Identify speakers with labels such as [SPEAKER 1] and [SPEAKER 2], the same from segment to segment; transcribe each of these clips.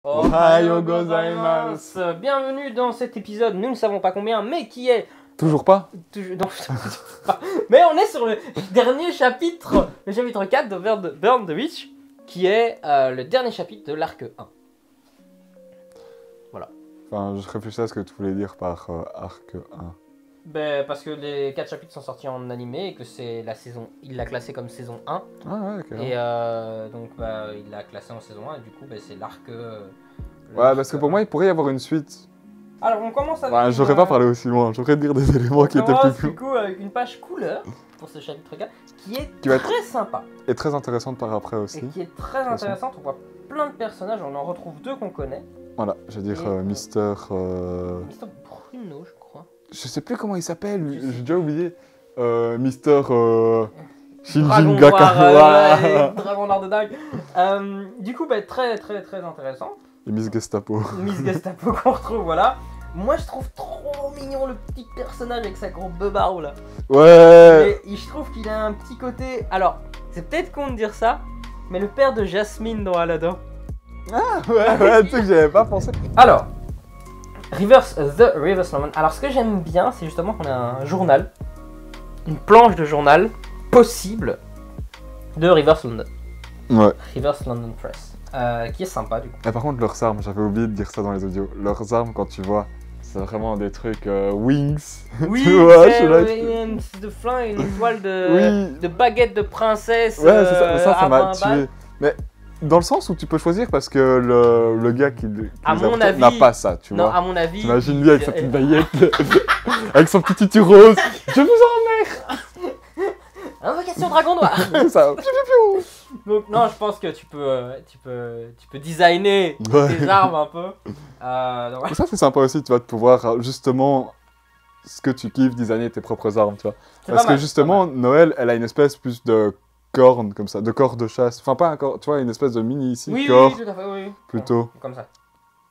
[SPEAKER 1] Ohayou gozaimasu.
[SPEAKER 2] Bienvenue dans cet épisode, nous ne savons pas combien, mais qui est...
[SPEAKER 1] Toujours pas?
[SPEAKER 2] Non, mais on est sur le dernier chapitre, le chapitre 4 de Burn the Witch, qui est le dernier chapitre de l'arc 1. Voilà.
[SPEAKER 1] Enfin, je réfléchissais à ce que tu voulais dire par arc 1.
[SPEAKER 2] Ben, parce que les 4 chapitres sont sortis en animé et que c'est la saison... Il l'a classé comme saison 1.
[SPEAKER 1] Ah ouais, ok.
[SPEAKER 2] Et donc, bah, il l'a classé en saison 1 et du coup, bah, c'est l'arc...
[SPEAKER 1] Ouais, parce que pour moi, il pourrait y avoir une suite.
[SPEAKER 2] Alors, on commence avec...
[SPEAKER 1] Enfin, j'aurais pas parlé aussi loin, j'aurais dire des éléments qui étaient plus flous.
[SPEAKER 2] Du coup, avec une page couleur pour ce chapitre 4 qui est
[SPEAKER 1] Qui va
[SPEAKER 2] très sympa.
[SPEAKER 1] Et très intéressante par après aussi.
[SPEAKER 2] Et qui est très intéressante. On voit plein de personnages, on en retrouve 2 qu'on connaît.
[SPEAKER 1] Voilà, je veux dire
[SPEAKER 2] Et,
[SPEAKER 1] Mister...
[SPEAKER 2] Mister Bruno, je crois.
[SPEAKER 1] Je sais plus comment il s'appelle, j'ai déjà oublié. Mister... Shinjin
[SPEAKER 2] Dragon
[SPEAKER 1] Gaka.
[SPEAKER 2] Noir,
[SPEAKER 1] Voilà.
[SPEAKER 2] Dragon Noir de dingue. Du coup, bah, très intéressant.
[SPEAKER 1] Et Miss Gestapo.
[SPEAKER 2] Miss Gestapo qu'on retrouve, voilà. Moi, je trouve trop mignon le petit personnage avec sa grosse beubare là.
[SPEAKER 1] Ouais.
[SPEAKER 2] Et je trouve qu'il a un petit côté... Alors, c'est peut-être con de dire ça, mais le père de Jasmine dans Aladdin.
[SPEAKER 1] Ouais, tu sais que j'avais pas pensé.
[SPEAKER 2] Alors, The River Snowman. Alors, ce que j'aime bien, c'est justement qu'on a un journal, une planche de journal possible de Rivers London.
[SPEAKER 1] Ouais.
[SPEAKER 2] Rivers London Press. Qui est sympa du coup.
[SPEAKER 1] Et par contre, leurs armes, j'avais oublié de dire ça dans les audios. Leurs armes, quand tu vois, c'est vraiment des trucs wings.
[SPEAKER 2] Oui,
[SPEAKER 1] tu vois,
[SPEAKER 2] c'est
[SPEAKER 1] là,
[SPEAKER 2] de flingue, une toile de baguette de princesse.
[SPEAKER 1] Ouais, c'est ça, mais ça
[SPEAKER 2] à
[SPEAKER 1] m'a
[SPEAKER 2] 20 balles.
[SPEAKER 1] tué. Mais dans le sens où tu peux choisir parce que le gars qui les
[SPEAKER 2] À
[SPEAKER 1] a
[SPEAKER 2] mon
[SPEAKER 1] apportés
[SPEAKER 2] avis-
[SPEAKER 1] n'a pas ça, tu
[SPEAKER 2] Non,
[SPEAKER 1] vois.
[SPEAKER 2] à mon avis.
[SPEAKER 1] T'imagines lui avec sa petite baguette, avec son petit tutu rose. Je vous
[SPEAKER 2] Invocation dragon noir.
[SPEAKER 1] emmerde. Ça.
[SPEAKER 2] Donc non, je pense que tu peux designer
[SPEAKER 1] Ouais.
[SPEAKER 2] tes armes un peu. Donc, ouais.
[SPEAKER 1] Et ça c'est sympa aussi, tu vas pouvoir justement ce que tu kiffes designer tes propres armes, tu vois.
[SPEAKER 2] C'est
[SPEAKER 1] Parce
[SPEAKER 2] pas
[SPEAKER 1] que
[SPEAKER 2] mal,
[SPEAKER 1] justement, Noël, elle a une espèce plus de corne comme ça, de corps de chasse. Enfin pas un corps, tu vois, une espèce de mini ici,
[SPEAKER 2] oui,
[SPEAKER 1] corps
[SPEAKER 2] oui, tout à fait, oui.
[SPEAKER 1] plutôt.
[SPEAKER 2] Bon, comme ça.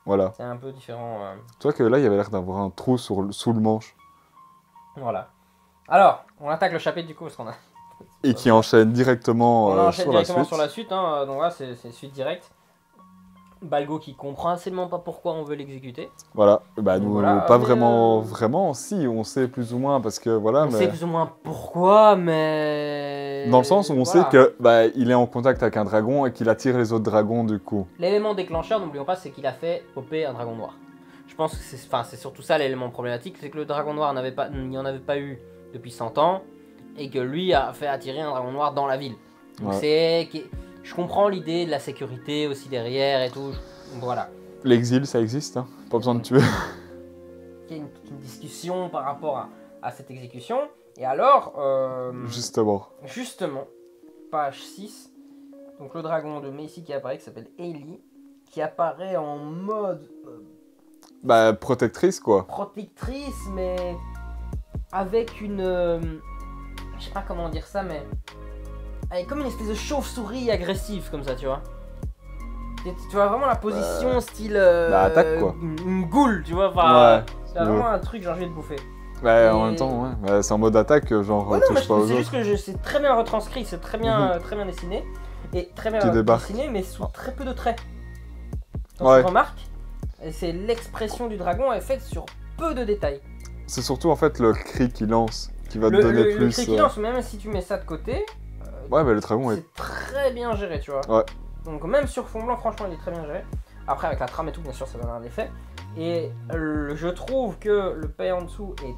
[SPEAKER 1] Voilà.
[SPEAKER 2] C'est un peu différent.
[SPEAKER 1] Tu vois que là, il y avait l'air d'avoir un trou sous le manche.
[SPEAKER 2] Voilà. Alors, on attaque le chapitre du coup parce qu'on a.
[SPEAKER 1] Et qui enchaîne directement
[SPEAKER 2] On enchaîne
[SPEAKER 1] sur
[SPEAKER 2] directement
[SPEAKER 1] la suite.
[SPEAKER 2] sur la suite, hein, donc voilà, c'est suite directe. Balgo qui comprend absolument pas pourquoi on veut l'exécuter.
[SPEAKER 1] Voilà, bah nous,
[SPEAKER 2] Voilà,
[SPEAKER 1] pas
[SPEAKER 2] mais,
[SPEAKER 1] vraiment, si, on sait plus ou moins, parce que voilà,
[SPEAKER 2] On sait plus ou moins pourquoi, mais...
[SPEAKER 1] Dans le sens où on
[SPEAKER 2] Voilà.
[SPEAKER 1] sait que bah, il est en contact avec un dragon et qu'il attire les autres dragons du coup.
[SPEAKER 2] L'élément déclencheur, n'oublions pas, c'est qu'il a fait popper un dragon noir. Je pense que c'est surtout ça l'élément problématique, c'est que le dragon noir il n'y en avait pas eu depuis 100 ans, et que lui a fait attirer un dragon noir dans la ville. Donc
[SPEAKER 1] Ouais.
[SPEAKER 2] je comprends l'idée de la sécurité aussi derrière et tout, voilà.
[SPEAKER 1] L'exil, ça existe, hein. Pas besoin de tuer.
[SPEAKER 2] Il y a une discussion par rapport à cette exécution, et alors...
[SPEAKER 1] Justement.
[SPEAKER 2] Justement, page 6, donc le dragon de Macy qui apparaît, qui s'appelle Ellie, qui apparaît en mode
[SPEAKER 1] Bah, protectrice quoi.
[SPEAKER 2] protectrice, mais avec une... je sais pas comment dire ça, mais... avec comme une espèce de chauve-souris agressive, comme ça, tu vois. Et tu vois vraiment la position style...
[SPEAKER 1] bah, attaque, quoi.
[SPEAKER 2] Une goule, tu vois, enfin...
[SPEAKER 1] Ouais.
[SPEAKER 2] C'est vraiment un truc genre je vais te bouffer.
[SPEAKER 1] Ouais,
[SPEAKER 2] Et-
[SPEAKER 1] en même temps, ouais. Bah, c'est en mode attaque, genre
[SPEAKER 2] Ouais, non, mais
[SPEAKER 1] touche pas aux
[SPEAKER 2] c'est
[SPEAKER 1] autres.
[SPEAKER 2] juste que c'est très bien retranscrit, c'est très bien dessiné. Et très bien
[SPEAKER 1] Qui débarque.
[SPEAKER 2] dessiné, mais sous très peu de traits. Donc
[SPEAKER 1] Ouais.
[SPEAKER 2] tu remarques, et c'est l'expression du dragon est faite sur peu de détails.
[SPEAKER 1] C'est surtout en fait le cri qu'il lance qui va te
[SPEAKER 2] Le
[SPEAKER 1] donner plus.
[SPEAKER 2] cri qui lance, même si tu mets ça de côté,
[SPEAKER 1] Ouais, bah le dragon est.
[SPEAKER 2] c'est très bien géré, tu vois.
[SPEAKER 1] Ouais.
[SPEAKER 2] Donc même sur fond blanc, franchement, il est très bien géré. Après, avec la trame et tout, bien sûr, ça donne un effet. Et je trouve que le pays en dessous est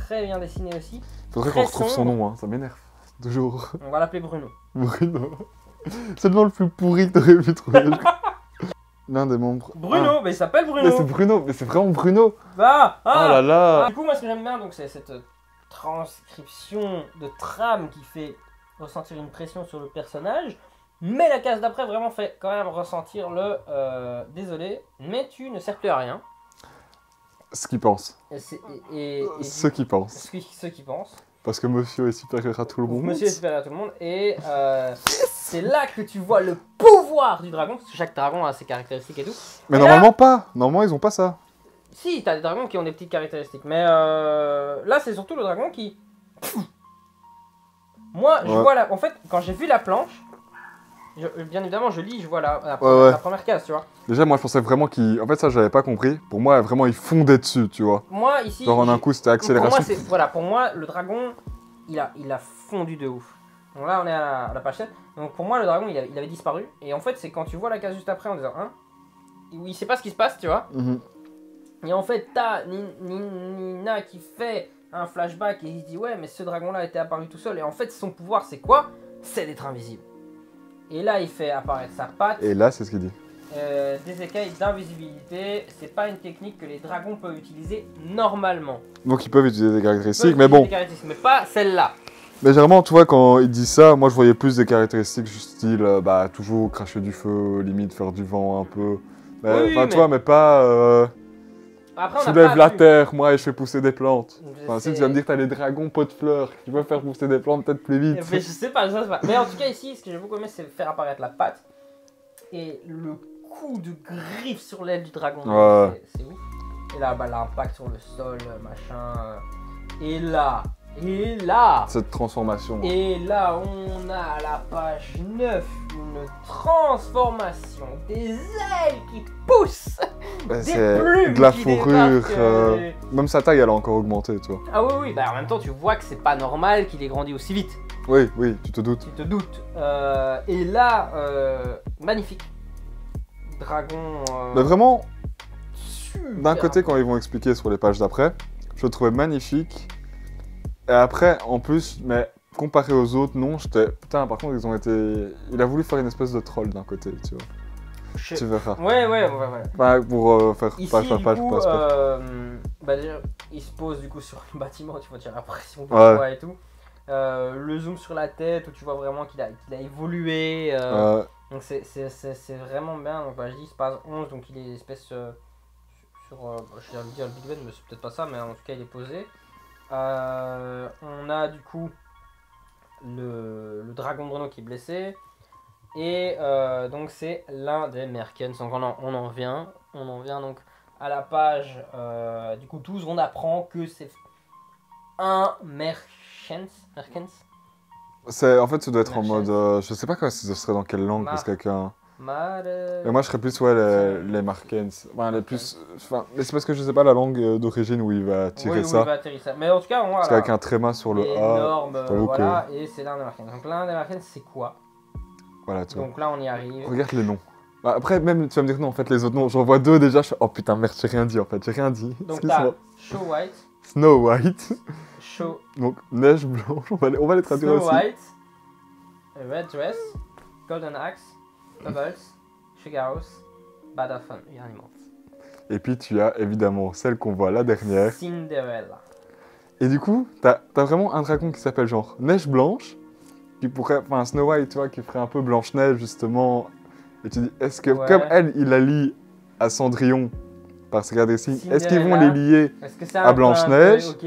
[SPEAKER 2] très bien dessiné aussi.
[SPEAKER 1] Faudrait
[SPEAKER 2] très
[SPEAKER 1] qu'on retrouve son
[SPEAKER 2] sombre.
[SPEAKER 1] nom, hein. Ça m'énerve. Toujours.
[SPEAKER 2] On va l'appeler Bruno.
[SPEAKER 1] Bruno. C'est le nom le plus pourri que t'aurais pu trouver. L'un des membres.
[SPEAKER 2] Bruno,
[SPEAKER 1] Ah.
[SPEAKER 2] mais il s'appelle
[SPEAKER 1] Mais
[SPEAKER 2] Bruno.
[SPEAKER 1] c'est Bruno, mais c'est vraiment Bruno.
[SPEAKER 2] Bah,
[SPEAKER 1] Oh là là.
[SPEAKER 2] Du coup, moi, ce que j'aime bien, donc, c'est cette transcription de trame qui fait ressentir une pression sur le personnage. Mais la case d'après vraiment fait quand même ressentir le désolé, mais tu ne sers plus à rien.
[SPEAKER 1] Ce qu'il pense.
[SPEAKER 2] Et
[SPEAKER 1] Ce qu'il pense.
[SPEAKER 2] ceux qui pensent.
[SPEAKER 1] Parce que monsieur est supérieur à tout le monde.
[SPEAKER 2] Monsieur est supérieur à tout le monde. Et c'est là que tu vois le pouvoir du dragon, parce que chaque dragon a ses caractéristiques et tout.
[SPEAKER 1] Mais
[SPEAKER 2] Et
[SPEAKER 1] normalement pas. Normalement ils ont pas ça.
[SPEAKER 2] Si, t'as des dragons qui ont des petites caractéristiques. Mais là, c'est surtout le dragon qui... Moi, je
[SPEAKER 1] Ouais.
[SPEAKER 2] vois la... En fait, quand j'ai vu la planche, Bien évidemment, je lis, je vois la
[SPEAKER 1] Ouais.
[SPEAKER 2] première case, tu vois.
[SPEAKER 1] Déjà, moi, je pensais vraiment qu'il... En fait, ça, j'avais pas compris. Pour moi, vraiment, il fondait dessus, tu vois.
[SPEAKER 2] Moi, ici,
[SPEAKER 1] Genre, en un coup, c'était accélération.
[SPEAKER 2] pour moi, le dragon, il a fondu de ouf. Donc là, on est à la page 7. Donc pour moi, le dragon, il avait disparu. Et en fait, c'est quand tu vois la case juste après en disant, hein, il sait pas ce qui se passe, tu vois.
[SPEAKER 1] Mhm.
[SPEAKER 2] Et en fait, t'as Nina qui fait un flashback et il se dit, ouais, mais ce dragon-là était apparu tout seul. Et en fait, son pouvoir, c'est quoi? C'est d'être invisible. Et là, il fait apparaître sa patte.
[SPEAKER 1] Et là, c'est ce qu'il dit.
[SPEAKER 2] Des écailles d'invisibilité, c'est pas une technique que les dragons peuvent utiliser normalement.
[SPEAKER 1] Donc, ils peuvent utiliser des caractéristiques,
[SPEAKER 2] Peuvent
[SPEAKER 1] mais
[SPEAKER 2] utiliser
[SPEAKER 1] bon.
[SPEAKER 2] des caractéristiques, mais pas celle-là.
[SPEAKER 1] Mais généralement, tu vois, quand il dit ça, moi, je voyais plus des caractéristiques du style, toujours cracher du feu, limite faire du vent un peu. Mais,
[SPEAKER 2] Oui,
[SPEAKER 1] enfin,
[SPEAKER 2] mais-
[SPEAKER 1] tu vois, mais pas...
[SPEAKER 2] Après, on a
[SPEAKER 1] soulève
[SPEAKER 2] pas
[SPEAKER 1] la
[SPEAKER 2] vu.
[SPEAKER 1] terre, moi, et je fais pousser des plantes.
[SPEAKER 2] Je
[SPEAKER 1] Enfin, si
[SPEAKER 2] sais.
[SPEAKER 1] tu vas me dire que t'as les dragons pot de fleurs, qui peuvent faire pousser des plantes peut-être plus vite.
[SPEAKER 2] Mais je sais pas, Mais en tout cas, ici, ce que j'ai beaucoup aimé, c'est faire apparaître la patte et le coup de griffe sur l'aile du dragon.
[SPEAKER 1] Ouais.
[SPEAKER 2] C'est ouf. Et là, l'impact sur le sol, machin. Et là,
[SPEAKER 1] Cette transformation.
[SPEAKER 2] Et là, on a à la page 9 une transformation des ailes qui poussent.
[SPEAKER 1] Bah,
[SPEAKER 2] des
[SPEAKER 1] c'est
[SPEAKER 2] plumes
[SPEAKER 1] de la
[SPEAKER 2] qui
[SPEAKER 1] fourrure.
[SPEAKER 2] débarquent,
[SPEAKER 1] Même sa taille, elle a encore augmenté, tu vois.
[SPEAKER 2] Ah oui, bah en même temps, tu vois que c'est pas normal qu'il ait grandi aussi vite.
[SPEAKER 1] Oui, oui, tu te doutes.
[SPEAKER 2] Tu te doutes. Et là, magnifique. Dragon.
[SPEAKER 1] Mais vraiment,
[SPEAKER 2] Super.
[SPEAKER 1] d'un côté, quand ils vont expliquer sur les pages d'après, je le trouvais magnifique. Et après, en plus, mais comparé aux autres, non, j'étais... Putain, par contre, ils ont été... Il a voulu faire une espèce de troll d'un côté, tu vois. Tu verras.
[SPEAKER 2] Ouais.
[SPEAKER 1] Pas pour faire
[SPEAKER 2] Ici,
[SPEAKER 1] page par
[SPEAKER 2] du
[SPEAKER 1] page,
[SPEAKER 2] coup,
[SPEAKER 1] passe pas.
[SPEAKER 2] déjà, il se pose du coup sur le bâtiment, tu vois, tu as l'impression qu'il
[SPEAKER 1] Ouais.
[SPEAKER 2] voit et tout. Le zoom sur la tête où tu vois vraiment qu'il a évolué. Donc c'est vraiment bien. Donc je dis, c'est page 11, donc il est espèce sur je vais dire le Big Ben, mais c'est peut-être pas ça, mais en tout cas il est posé. On a du coup le dragon de Renault qui est blessé. Et donc c'est l'un des Merkens. Donc on en vient donc à la page du coup 12, on apprend que c'est un Merkens.
[SPEAKER 1] C'est... En fait, ça doit être en
[SPEAKER 2] Merchant.
[SPEAKER 1] mode... je sais pas quoi, ce serait dans quelle langue, parce que quelqu'un... Et moi, je serais plus, les Markens. Enfin, les plus... Enfin, mais c'est parce que je sais pas la langue d'origine où il va tirer ça.
[SPEAKER 2] Oui, il va atterrir ça. Mais en tout cas, on
[SPEAKER 1] Parce
[SPEAKER 2] voilà.
[SPEAKER 1] qu'avec un tréma sur le A...
[SPEAKER 2] énorme,
[SPEAKER 1] j'avoue que-
[SPEAKER 2] voilà, et c'est l'un des Merkens. Donc l'un des Merkens, c'est quoi?
[SPEAKER 1] Voilà, tu vois.
[SPEAKER 2] Donc là, on y arrive.
[SPEAKER 1] Regarde les noms. Bah, après, même, tu vas me dire non, en fait, les autres noms, j'en vois deux déjà, je fais, oh putain, merde, j'ai rien dit, en fait, j'ai rien dit.
[SPEAKER 2] Donc
[SPEAKER 1] Excuse-moi.
[SPEAKER 2] t'as Show White,
[SPEAKER 1] Snow White,
[SPEAKER 2] Show
[SPEAKER 1] donc neige blanche, on va les traduire
[SPEAKER 2] Snow
[SPEAKER 1] aussi.
[SPEAKER 2] White, Red Dress, Golden Axe, Bubbles, Sugar House, Bad of Animals.
[SPEAKER 1] Et puis tu as évidemment celle qu'on voit la dernière.
[SPEAKER 2] Cinderella.
[SPEAKER 1] Et du coup, t'as vraiment un dragon qui s'appelle genre Neige Blanche, qui pourrait, enfin Snow White, tu vois, qui ferait un peu Blanche-Neige justement. Et tu dis, est-ce que,
[SPEAKER 2] Ouais.
[SPEAKER 1] comme elle, il la lie à Cendrillon par ses caractéristiques, est-ce qu'ils vont
[SPEAKER 2] Cinderella.
[SPEAKER 1] les lier
[SPEAKER 2] Est-ce que c'est
[SPEAKER 1] À
[SPEAKER 2] un peu
[SPEAKER 1] Blanche-Neige.
[SPEAKER 2] Ok.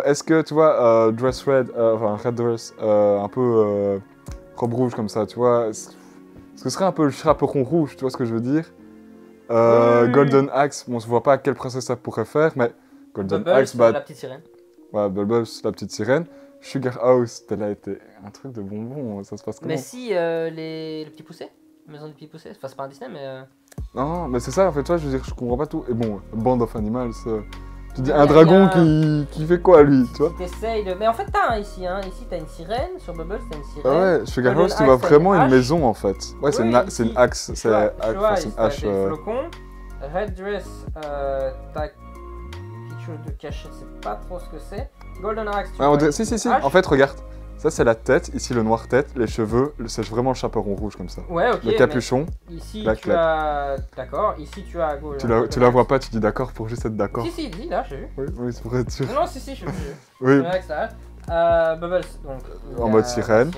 [SPEAKER 1] Est-ce que, tu vois, Dress Red, enfin Red Dress, un peu robe rouge comme ça, tu vois, est-ce que ce serait un peu le chaperon rouge, tu vois ce que je veux dire
[SPEAKER 2] Oui.
[SPEAKER 1] Golden Axe, bon, on se voit pas à quelle princesse ça pourrait faire, mais Golden
[SPEAKER 2] Bubbles,
[SPEAKER 1] Axe, bah,
[SPEAKER 2] la petite sirène.
[SPEAKER 1] ouais, Bubbles, la petite sirène. Sugar House, elle a été un truc de bonbon, ça se passe comment
[SPEAKER 2] Mais si, les petits poussets. Maison des petits poussets. Enfin, c'est pas un Disney, mais.
[SPEAKER 1] Non, mais c'est ça, en fait, tu vois, je veux dire, je comprends pas tout. Et bon, Band of Animals, tu dis
[SPEAKER 2] Il y
[SPEAKER 1] un
[SPEAKER 2] a-
[SPEAKER 1] dragon
[SPEAKER 2] il y
[SPEAKER 1] qui fait quoi, lui, tu vois
[SPEAKER 2] Si t'essayes de. Mais en fait, t'as un ici, hein. Ici, t'as une sirène. Sur Bubbles, t'as une sirène.
[SPEAKER 1] Ah ouais, Sugar
[SPEAKER 2] Golden
[SPEAKER 1] House, tu vois
[SPEAKER 2] Axe, t'as
[SPEAKER 1] vraiment
[SPEAKER 2] une
[SPEAKER 1] une
[SPEAKER 2] hache.
[SPEAKER 1] maison, en fait. Ouais, c'est
[SPEAKER 2] Oui,
[SPEAKER 1] une, c'est
[SPEAKER 2] ici,
[SPEAKER 1] une axe, c'est
[SPEAKER 2] Tu vois,
[SPEAKER 1] enfin, c'est une
[SPEAKER 2] t'as
[SPEAKER 1] hache.
[SPEAKER 2] des flocons. Red Dress, t'as quelque chose de caché, c'est pas trop ce que c'est. Golden Axe, tu
[SPEAKER 1] Ouais, on
[SPEAKER 2] vois,
[SPEAKER 1] dirait-
[SPEAKER 2] ici,
[SPEAKER 1] si,
[SPEAKER 2] hache.
[SPEAKER 1] en fait, regarde. Ça, c'est la tête, ici, le noir tête, les cheveux, c'est vraiment le chaperon rouge, comme ça.
[SPEAKER 2] Ouais, ok.
[SPEAKER 1] Le capuchon,
[SPEAKER 2] mais ici,
[SPEAKER 1] clac,
[SPEAKER 2] tu
[SPEAKER 1] clac.
[SPEAKER 2] as. D'accord. Ici, tu as.
[SPEAKER 1] tu la vois pas, tu dis d'accord pour juste être d'accord.
[SPEAKER 2] Si, là, j'ai vu.
[SPEAKER 1] Oui, oui, c'est pour être sûr.
[SPEAKER 2] Non, si, je suis vu.
[SPEAKER 1] Oui,
[SPEAKER 2] Golden Axe, là. Bubbles, donc.
[SPEAKER 1] En
[SPEAKER 2] la-
[SPEAKER 1] mode sirène.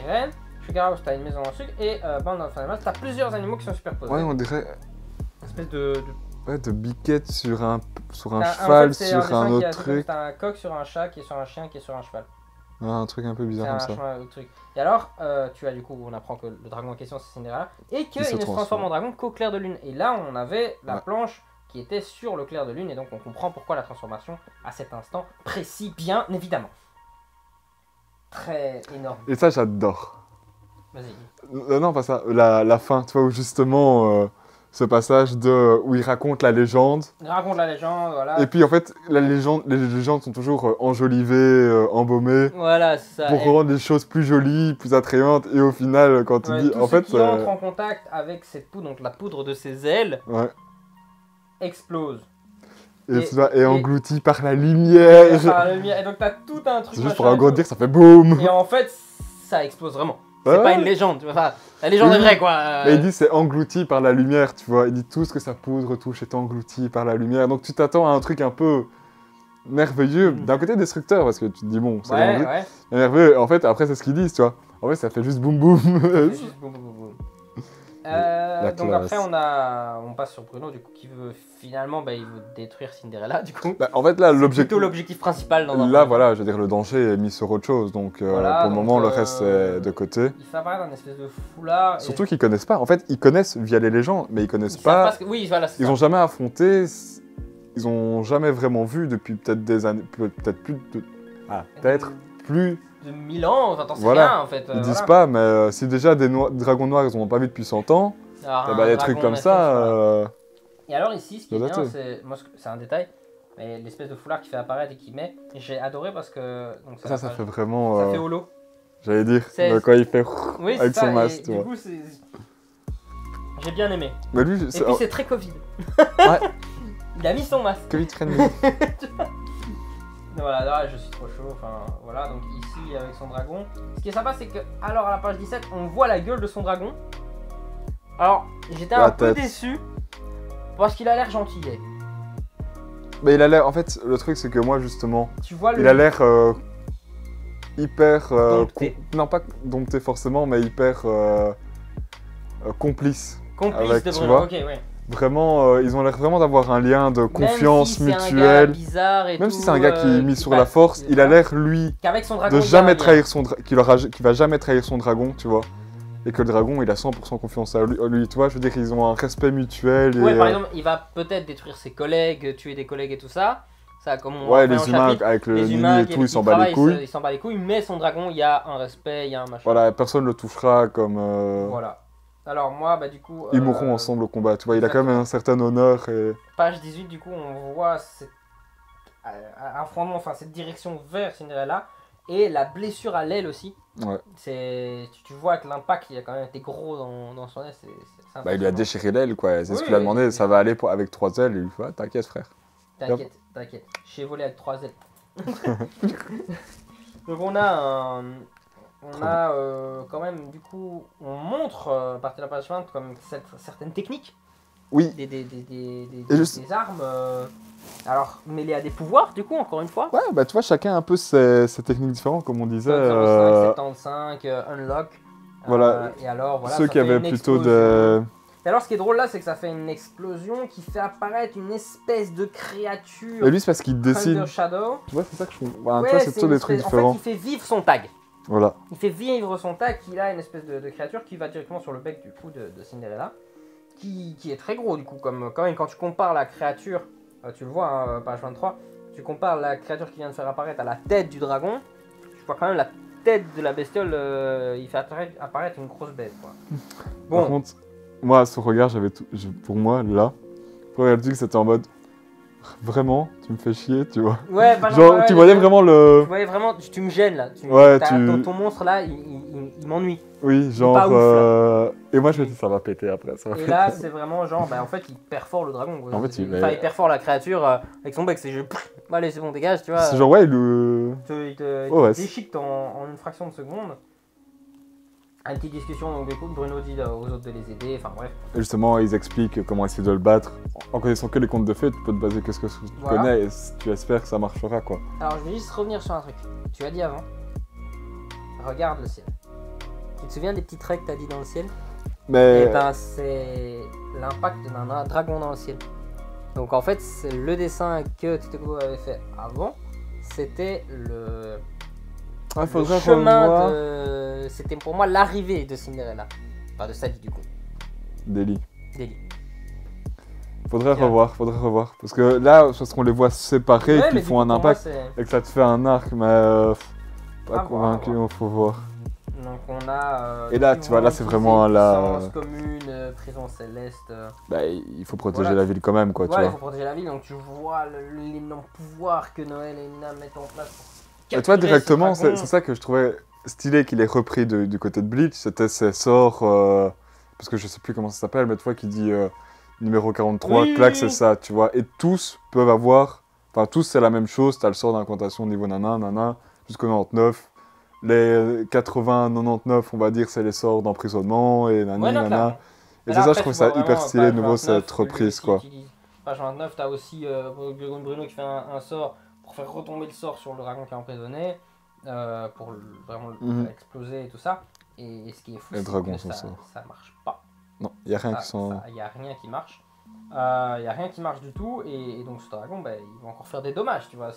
[SPEAKER 2] Sugar House, t'as une maison en sucre. Et Band of Animals, t'as plusieurs animaux qui sont superposés.
[SPEAKER 1] ouais, on dirait
[SPEAKER 2] Une espèce de.
[SPEAKER 1] ouais, de biquette sur un
[SPEAKER 2] En
[SPEAKER 1] cheval,
[SPEAKER 2] fait, c'est
[SPEAKER 1] sur
[SPEAKER 2] dessin
[SPEAKER 1] un
[SPEAKER 2] qui
[SPEAKER 1] autre
[SPEAKER 2] a-
[SPEAKER 1] truc.
[SPEAKER 2] T'as un coq sur un chat qui est sur un chien qui est sur un cheval.
[SPEAKER 1] Ouais, un truc un peu
[SPEAKER 2] C'est
[SPEAKER 1] bizarre
[SPEAKER 2] un
[SPEAKER 1] comme ça.
[SPEAKER 2] chemin de truc. Et alors, tu as du coup, on apprend que le dragon en question c'est Cinderella et qu'il
[SPEAKER 1] se
[SPEAKER 2] ne se transforme
[SPEAKER 1] transforme.
[SPEAKER 2] en dragon qu'au clair de lune. Et là, on avait la
[SPEAKER 1] Ouais.
[SPEAKER 2] planche qui était sur le clair de lune et donc on comprend pourquoi la transformation à cet instant précis, bien évidemment. Très énorme.
[SPEAKER 1] Et ça, j'adore.
[SPEAKER 2] Vas-y.
[SPEAKER 1] Non, pas ça. La fin, tu vois, où justement, ce passage où il raconte la légende.
[SPEAKER 2] Il raconte la légende, voilà.
[SPEAKER 1] Et puis, en fait, les légendes sont toujours enjolivées, embaumées.
[SPEAKER 2] Voilà, c'est ça.
[SPEAKER 1] Pour rendre les choses plus jolies, plus attrayantes. Et au final, quand tu dis...
[SPEAKER 2] Tout
[SPEAKER 1] en
[SPEAKER 2] ce
[SPEAKER 1] fait,
[SPEAKER 2] qui entre en contact avec cette poudre, donc la poudre de ses ailes,
[SPEAKER 1] ouais.
[SPEAKER 2] explose.
[SPEAKER 1] Et englouti par la lumière.
[SPEAKER 2] Et donc t'as tout un truc.
[SPEAKER 1] C'est juste pour agrandir, ça fait boum.
[SPEAKER 2] Et en fait, ça explose vraiment. C'est pas une légende. Enfin, la légende est vraie, quoi.
[SPEAKER 1] Mais il dit c'est englouti par la lumière, tu vois. Il dit tout ce que sa poudre touche est englouti par la lumière. Donc tu t'attends à un truc un peu merveilleux. D'un côté destructeur, parce que tu te dis bon, c'est merveilleux. En fait, après, c'est ce qu'ils disent, tu vois. En fait, ça fait juste boum boum.
[SPEAKER 2] Juste boum boum boum. Donc après on passe sur Bruno du coup qui veut finalement il veut détruire Cinderella du coup.
[SPEAKER 1] En fait là
[SPEAKER 2] l'objectif principal dans
[SPEAKER 1] là voilà, je veux dire le danger est mis sur autre chose donc voilà, pour le moment le reste est de côté.
[SPEAKER 2] Il fait apparaître un espèce de foulard.
[SPEAKER 1] Surtout qu'ils connaissent pas. En fait ils connaissent via les légendes mais ils connaissent pas.
[SPEAKER 2] Oui voilà.
[SPEAKER 1] Ils ont jamais affronté. Ils ont jamais vraiment vu depuis peut-être des années, peut-être plus de plus
[SPEAKER 2] de 1000 ans, enfin t'en sais rien en fait.
[SPEAKER 1] Ils disent pas, mais si déjà des dragons noirs ils en ont pas vu depuis 100 ans, des trucs comme ça.
[SPEAKER 2] Et alors ici, ce qui est bien, c'est un détail, mais l'espèce de foulard qui fait apparaître et qui met, j'ai adoré parce que. Donc,
[SPEAKER 1] ça fait vraiment.
[SPEAKER 2] Ça fait holo.
[SPEAKER 1] J'allais dire, quand il fait avec son masque, tu vois.
[SPEAKER 2] Du coup, j'ai bien aimé.
[SPEAKER 1] Mais lui,
[SPEAKER 2] et puis c'est très Covid.
[SPEAKER 1] Ouais.
[SPEAKER 2] Il a mis son masque.
[SPEAKER 1] Covid friendly.
[SPEAKER 2] Voilà, là je suis trop chaud, enfin voilà, donc ici avec son dragon. Ce qui est sympa c'est que, alors à la page 17, on voit la gueule de son dragon. Alors, j'étais un peu déçu, parce qu'il a l'air gentillet.
[SPEAKER 1] Mais il a l'air, en fait, le truc c'est que moi justement,
[SPEAKER 2] tu vois
[SPEAKER 1] il a l'air hyper...
[SPEAKER 2] dompté.
[SPEAKER 1] Non pas dompté forcément, mais hyper complice.
[SPEAKER 2] Complice
[SPEAKER 1] avec,
[SPEAKER 2] de Bruno, ok, ouais.
[SPEAKER 1] Vraiment, ils ont l'air vraiment d'avoir un lien de confiance
[SPEAKER 2] mutuelle.
[SPEAKER 1] mutuelle.
[SPEAKER 2] Même
[SPEAKER 1] si c'est un gars qui est mis sur la force, il a l'air lui de jamais trahir son qui va jamais trahir son dragon, tu vois. Et que le dragon, il a 100% confiance à lui, tu vois. Je veux dire, ils ont un respect mutuel.
[SPEAKER 2] Ouais, par exemple, il va peut-être détruire ses collègues, tuer des collègues et tout ça. Ça, comme on
[SPEAKER 1] ouais, les humains avec le nid et tout, il s'en bat les couilles.
[SPEAKER 2] Il s'en bat les couilles, mais son dragon, il y a un respect, il y a un machin.
[SPEAKER 1] Voilà, personne le touchera comme.
[SPEAKER 2] Voilà. Alors moi, du coup...
[SPEAKER 1] Ils mourront ensemble au combat, tu vois, il a quand même un certain honneur et...
[SPEAKER 2] Page 18, du coup, on voit un frondement, enfin cette direction vers Cinderella, et la blessure à l'aile aussi.
[SPEAKER 1] Ouais.
[SPEAKER 2] Tu vois que l'impact, il a quand même été gros dans son aile, c'est
[SPEAKER 1] il lui a déchiré l'aile, quoi, c'est ce qu'il a demandé, ça va aller avec 3 ailes, et il lui fait, t'inquiète frère.
[SPEAKER 2] T'inquiète, je suis volé avec 3 ailes. Donc on a quand même, du coup, on montre, à partir de la page 20, comme certaines techniques.
[SPEAKER 1] Oui.
[SPEAKER 2] Des armes, alors mêlées à des pouvoirs, du coup, encore une fois.
[SPEAKER 1] Ouais, tu vois, chacun a un peu ses techniques différentes, comme on disait.
[SPEAKER 2] 75, unlock.
[SPEAKER 1] Voilà.
[SPEAKER 2] Et alors, voilà,
[SPEAKER 1] ceux qui avaient plutôt de...
[SPEAKER 2] Et alors, ce qui est drôle là, c'est que ça fait une explosion qui fait apparaître une espèce de créature.
[SPEAKER 1] Et lui, c'est parce qu'il dessine.
[SPEAKER 2] Shadow.
[SPEAKER 1] Tu vois, c'est ça que je trouve. Voilà, toi, c'est plutôt des trucs différents.
[SPEAKER 2] En fait, il fait vivre son tag.
[SPEAKER 1] Voilà.
[SPEAKER 2] Il fait vivre son tag, il a une espèce de créature qui va directement sur le bec du coup de Cinderella, qui est très gros du coup, comme quand même quand tu compares la créature, tu le vois, hein, page 23, tu compares la créature qui vient de faire apparaître à la tête du dragon, tu vois quand même la tête de la bestiole, il fait apparaître une grosse bête, quoi.
[SPEAKER 1] Bon. Par contre, moi, à ce regard, pour moi, là, le truc, c'était en mode... Vraiment, tu me fais chier, tu vois.
[SPEAKER 2] Ouais,
[SPEAKER 1] genre, tu voyais vraiment le...
[SPEAKER 2] Tu voyais vraiment, tu me gênes là. Ton monstre là, il m'ennuie.
[SPEAKER 1] Oui, genre... Et moi je me dis ça va péter après. Ça va péter.
[SPEAKER 2] Là c'est vraiment genre, en fait il perfore le dragon.
[SPEAKER 1] En fait,
[SPEAKER 2] il perfore la créature avec son bec, c'est juste... Allez c'est bon, dégage, tu vois.
[SPEAKER 1] C'est genre il te
[SPEAKER 2] déchique en une fraction de seconde. Une petite discussion, donc du coup Bruno dit aux autres de les aider, enfin bref.
[SPEAKER 1] Et justement, ils expliquent comment essayer de le battre. En connaissant que les contes de fées, tu peux te baser que ce que tu connais et tu espères que ça marchera, quoi.
[SPEAKER 2] Alors je vais juste revenir sur un truc. Tu as dit avant, regarde le ciel. Tu te souviens des petits traits que tu as dit dans le ciel?
[SPEAKER 1] Mais...
[SPEAKER 2] Et ben c'est l'impact d'un dragon dans le ciel. Donc en fait, c'est le dessin que Titeku avait fait avant, c'était le chemin de... C'était pour moi l'arrivée de Cinderella. Enfin de Sally du coup.
[SPEAKER 1] D'Ellie. Faudrait revoir. Parce que là, parce qu'on les voit séparés et qu'ils font un impact et que ça te fait un arc, mais pas convaincu, il faut voir.
[SPEAKER 2] Donc Donc on a.
[SPEAKER 1] Et là, tu vois, là, c'est vraiment la.
[SPEAKER 2] Puissance commune, présence céleste.
[SPEAKER 1] Bah, il faut protéger
[SPEAKER 2] Voilà.
[SPEAKER 1] la ville quand même, quoi, tu
[SPEAKER 2] Ouais, il
[SPEAKER 1] vois.
[SPEAKER 2] faut protéger la ville, donc tu vois l'énorme pouvoir que Noël et Nina mettent en place.
[SPEAKER 1] Et toi, directement,
[SPEAKER 2] ce dragon.
[SPEAKER 1] c'est ça que je trouvais stylé qu'il ait repris du côté de Bleach. C'était ses sorts. Parce que je sais plus comment ça s'appelle, mais tu vois, qui dit numéro 43,
[SPEAKER 2] Oui,
[SPEAKER 1] clac,
[SPEAKER 2] oui,
[SPEAKER 1] c'est
[SPEAKER 2] oui.
[SPEAKER 1] ça, tu vois. Et tous peuvent avoir. Enfin, tous, c'est la même chose. T'as le sort d'incantation niveau nana, nana, jusqu'au 99. Les 80, 99, on va dire, c'est les sorts d'emprisonnement et nani,
[SPEAKER 2] Ouais, non,
[SPEAKER 1] nana.
[SPEAKER 2] clairement.
[SPEAKER 1] Et
[SPEAKER 2] Mais
[SPEAKER 1] c'est
[SPEAKER 2] là,
[SPEAKER 1] ça, je
[SPEAKER 2] après,
[SPEAKER 1] trouve
[SPEAKER 2] tu vois
[SPEAKER 1] ça hyper
[SPEAKER 2] vraiment
[SPEAKER 1] stylé, de
[SPEAKER 2] page
[SPEAKER 1] nouveau,
[SPEAKER 2] 29,
[SPEAKER 1] cette
[SPEAKER 2] que lui
[SPEAKER 1] reprise,
[SPEAKER 2] aussi
[SPEAKER 1] quoi.
[SPEAKER 2] utilise. Page 29, t'as aussi Bruno qui fait un sort pour faire retomber le sort sur le dragon qui est emprisonné, pour vraiment le faire exploser et tout ça. Et ce qui est fou,
[SPEAKER 1] Les
[SPEAKER 2] c'est
[SPEAKER 1] dragons
[SPEAKER 2] que
[SPEAKER 1] sont
[SPEAKER 2] ça
[SPEAKER 1] ça.
[SPEAKER 2] marche pas.
[SPEAKER 1] Non, il n'y a rien qui sont.
[SPEAKER 2] Il n'y a rien qui marche. Il n'y a rien qui marche du tout. Et donc ce dragon, bah, il va encore faire des dommages, tu vois.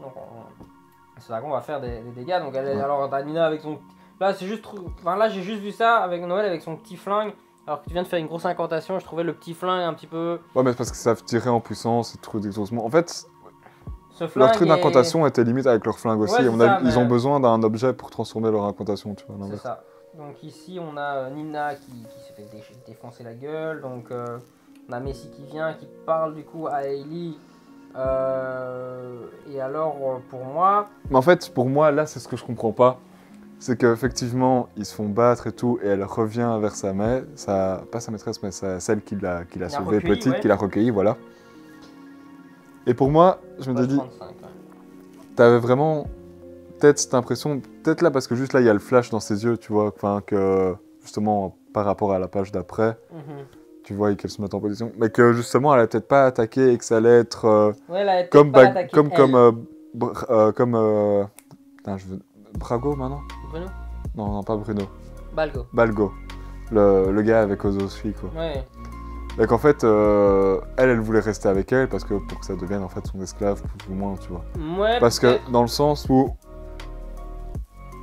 [SPEAKER 2] Donc, ce dragon va faire des dégâts. Donc alors Nina avec son... Là, c'est juste... Enfin, là, j'ai juste vu ça avec Noël avec son petit flingue. Alors que tu viens de faire une grosse incantation, je trouvais le petit flingue un petit peu...
[SPEAKER 1] Ouais, mais c'est parce que ça tirait en puissance et tout d'exaucement. En fait,
[SPEAKER 2] Ce
[SPEAKER 1] leur
[SPEAKER 2] flingue
[SPEAKER 1] truc
[SPEAKER 2] est...
[SPEAKER 1] d'incantation était limite avec leur flingue aussi.
[SPEAKER 2] Ouais,
[SPEAKER 1] À
[SPEAKER 2] c'est
[SPEAKER 1] mon
[SPEAKER 2] ça,
[SPEAKER 1] avis, ils
[SPEAKER 2] mais-
[SPEAKER 1] ont besoin d'un objet pour transformer leur incantation, tu vois.
[SPEAKER 2] C'est
[SPEAKER 1] l'inverse.
[SPEAKER 2] ça. Donc ici, on a Nina qui se fait défoncer la gueule. Donc on a Messi qui vient, qui parle du coup à Hailey. Et alors, pour moi...
[SPEAKER 1] Mais en fait, pour moi, là, c'est ce que je comprends pas. C'est qu'effectivement, ils se font battre et tout, et elle revient vers pas sa maîtresse, mais celle qui l'a sauvée
[SPEAKER 2] recueilli,
[SPEAKER 1] petite,
[SPEAKER 2] ouais.
[SPEAKER 1] qui l'a recueillie, voilà. Et pour moi, je me
[SPEAKER 2] Page
[SPEAKER 1] suis dit,
[SPEAKER 2] 35, ouais.
[SPEAKER 1] t'avais vraiment peut-être cette impression, peut-être là, parce que juste là, il y a le flash dans ses yeux, tu vois, enfin, que justement, par rapport à la page d'après, tu vois, qu'elle se met en position, mais que justement, elle allait peut-être pas attaquer et que ça allait être
[SPEAKER 2] Ouais, elle avait
[SPEAKER 1] comme,
[SPEAKER 2] peut-être pas attaqué, elle.
[SPEAKER 1] putain, je veux... Brago maintenant?
[SPEAKER 2] Bruno
[SPEAKER 1] Non, non, pas Bruno.
[SPEAKER 2] Balgo.
[SPEAKER 1] Balgo, le gars avec Ozoshi, quoi.
[SPEAKER 2] Ouais.
[SPEAKER 1] Donc en fait, elle voulait rester avec elle parce que pour que ça devienne en fait son esclave, plus ou moins, tu vois.
[SPEAKER 2] Ouais,
[SPEAKER 1] Parce que
[SPEAKER 2] peut-être.
[SPEAKER 1] dans le sens où...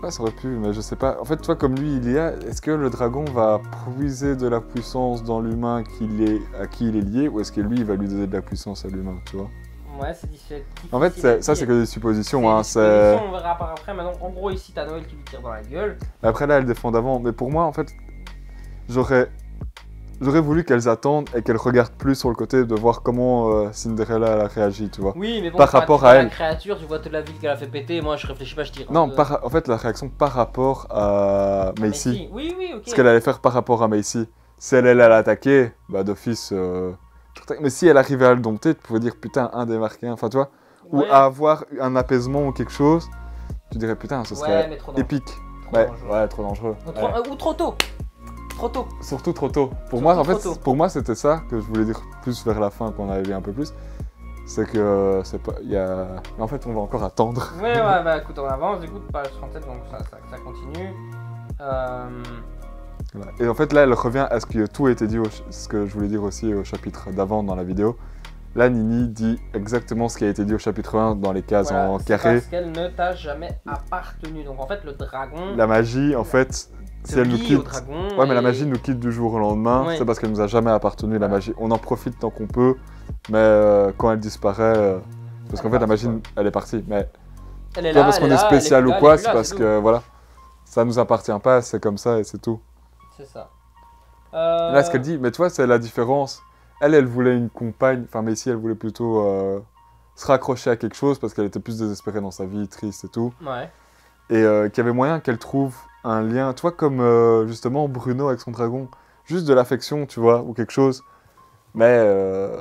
[SPEAKER 1] Ouais, ça aurait pu, mais je sais pas. En fait, toi, comme lui, est-ce que le dragon va puiser de la puissance dans l'humain à qui il est lié, ou est-ce que lui, il va lui donner de la puissance à l'humain, tu vois?
[SPEAKER 2] Ouais, c'est difficile.
[SPEAKER 1] En fait, ça, c'est que des suppositions, hein.
[SPEAKER 2] On verra par après. Maintenant, en gros, ici, t'as Noël qui lui tire dans la gueule.
[SPEAKER 1] Après, là, elle défend d'avant. Mais pour moi, en fait, j'aurais voulu qu'elles attendent et qu'elles regardent plus sur le côté de voir comment Cinderella elle a réagi, tu vois.
[SPEAKER 2] Oui, mais bon,
[SPEAKER 1] par
[SPEAKER 2] quand
[SPEAKER 1] rapport
[SPEAKER 2] tu vois
[SPEAKER 1] à
[SPEAKER 2] la
[SPEAKER 1] elle.
[SPEAKER 2] créature, tu vois toute la ville qu'elle a fait péter. Moi, je réfléchis pas, je tire.
[SPEAKER 1] Non, en fait, la réaction par rapport à Macy.
[SPEAKER 2] Oui, oui, ok.
[SPEAKER 1] Ce qu'elle allait faire par rapport à Macy. Si elle allait l'attaquer, bah d'office. Mais si elle arrivait à le dompter, tu pouvais dire putain, un démarqué, enfin tu vois. Ou
[SPEAKER 2] Ouais.
[SPEAKER 1] à avoir un apaisement ou quelque chose, tu dirais putain, ce serait
[SPEAKER 2] mais trop dangereux.
[SPEAKER 1] épique.
[SPEAKER 2] Trop dangereux.
[SPEAKER 1] Ouais, trop dangereux.
[SPEAKER 2] Ou trop tôt. Trop tôt.
[SPEAKER 1] Surtout trop tôt. Pour
[SPEAKER 2] Surtout
[SPEAKER 1] moi, en
[SPEAKER 2] trop
[SPEAKER 1] fait,
[SPEAKER 2] tôt.
[SPEAKER 1] pour moi, c'était ça que je voulais dire plus vers la fin, qu'on avait vu un peu plus. C'est que c'est pas, il y a. Mais en fait, on va encore attendre.
[SPEAKER 2] Ouais, bah écoute, on avance. Du coup, page 37, donc ça continue.
[SPEAKER 1] Voilà. Et en fait, là, elle revient à ce que tout a été dit, ce que je voulais dire aussi au chapitre d'avant dans la vidéo. Là, Nini dit exactement ce qui a été dit au chapitre 1 dans les cases
[SPEAKER 2] Voilà,
[SPEAKER 1] en
[SPEAKER 2] c'est
[SPEAKER 1] carré.
[SPEAKER 2] parce qu'elle ne t'a jamais appartenu. Donc en fait, le dragon.
[SPEAKER 1] La magie, en fait, si elle nous
[SPEAKER 2] lie au
[SPEAKER 1] quitte.
[SPEAKER 2] dragon.
[SPEAKER 1] Ouais, mais la
[SPEAKER 2] et-
[SPEAKER 1] magie nous quitte du jour au lendemain.
[SPEAKER 2] Ouais.
[SPEAKER 1] C'est parce qu'elle nous a jamais appartenu, la
[SPEAKER 2] Voilà.
[SPEAKER 1] magie. On en profite tant qu'on peut, mais quand elle disparaît. Parce qu'en
[SPEAKER 2] Elle
[SPEAKER 1] fait,
[SPEAKER 2] est
[SPEAKER 1] la
[SPEAKER 2] partie,
[SPEAKER 1] magie, elle est partie. Mais
[SPEAKER 2] Elle est
[SPEAKER 1] pas
[SPEAKER 2] là.
[SPEAKER 1] parce
[SPEAKER 2] elle
[SPEAKER 1] qu'on
[SPEAKER 2] est
[SPEAKER 1] est
[SPEAKER 2] là,
[SPEAKER 1] spécial
[SPEAKER 2] elle est
[SPEAKER 1] ou
[SPEAKER 2] plus
[SPEAKER 1] quoi,
[SPEAKER 2] là,
[SPEAKER 1] c'est parce
[SPEAKER 2] tout.
[SPEAKER 1] que voilà. Ça nous appartient pas, c'est comme ça et c'est tout.
[SPEAKER 2] C'est ça.
[SPEAKER 1] Là, ce qu'elle dit, mais tu vois, c'est la différence. Elle voulait une compagne, enfin, mais ici, elle voulait plutôt se raccrocher à quelque chose parce qu'elle était plus désespérée dans sa vie, triste et tout.
[SPEAKER 2] Ouais.
[SPEAKER 1] Et qu'il y avait moyen qu'elle trouve un lien, tu vois, comme justement Bruno avec son dragon, juste de l'affection, tu vois, ou quelque chose. Mais.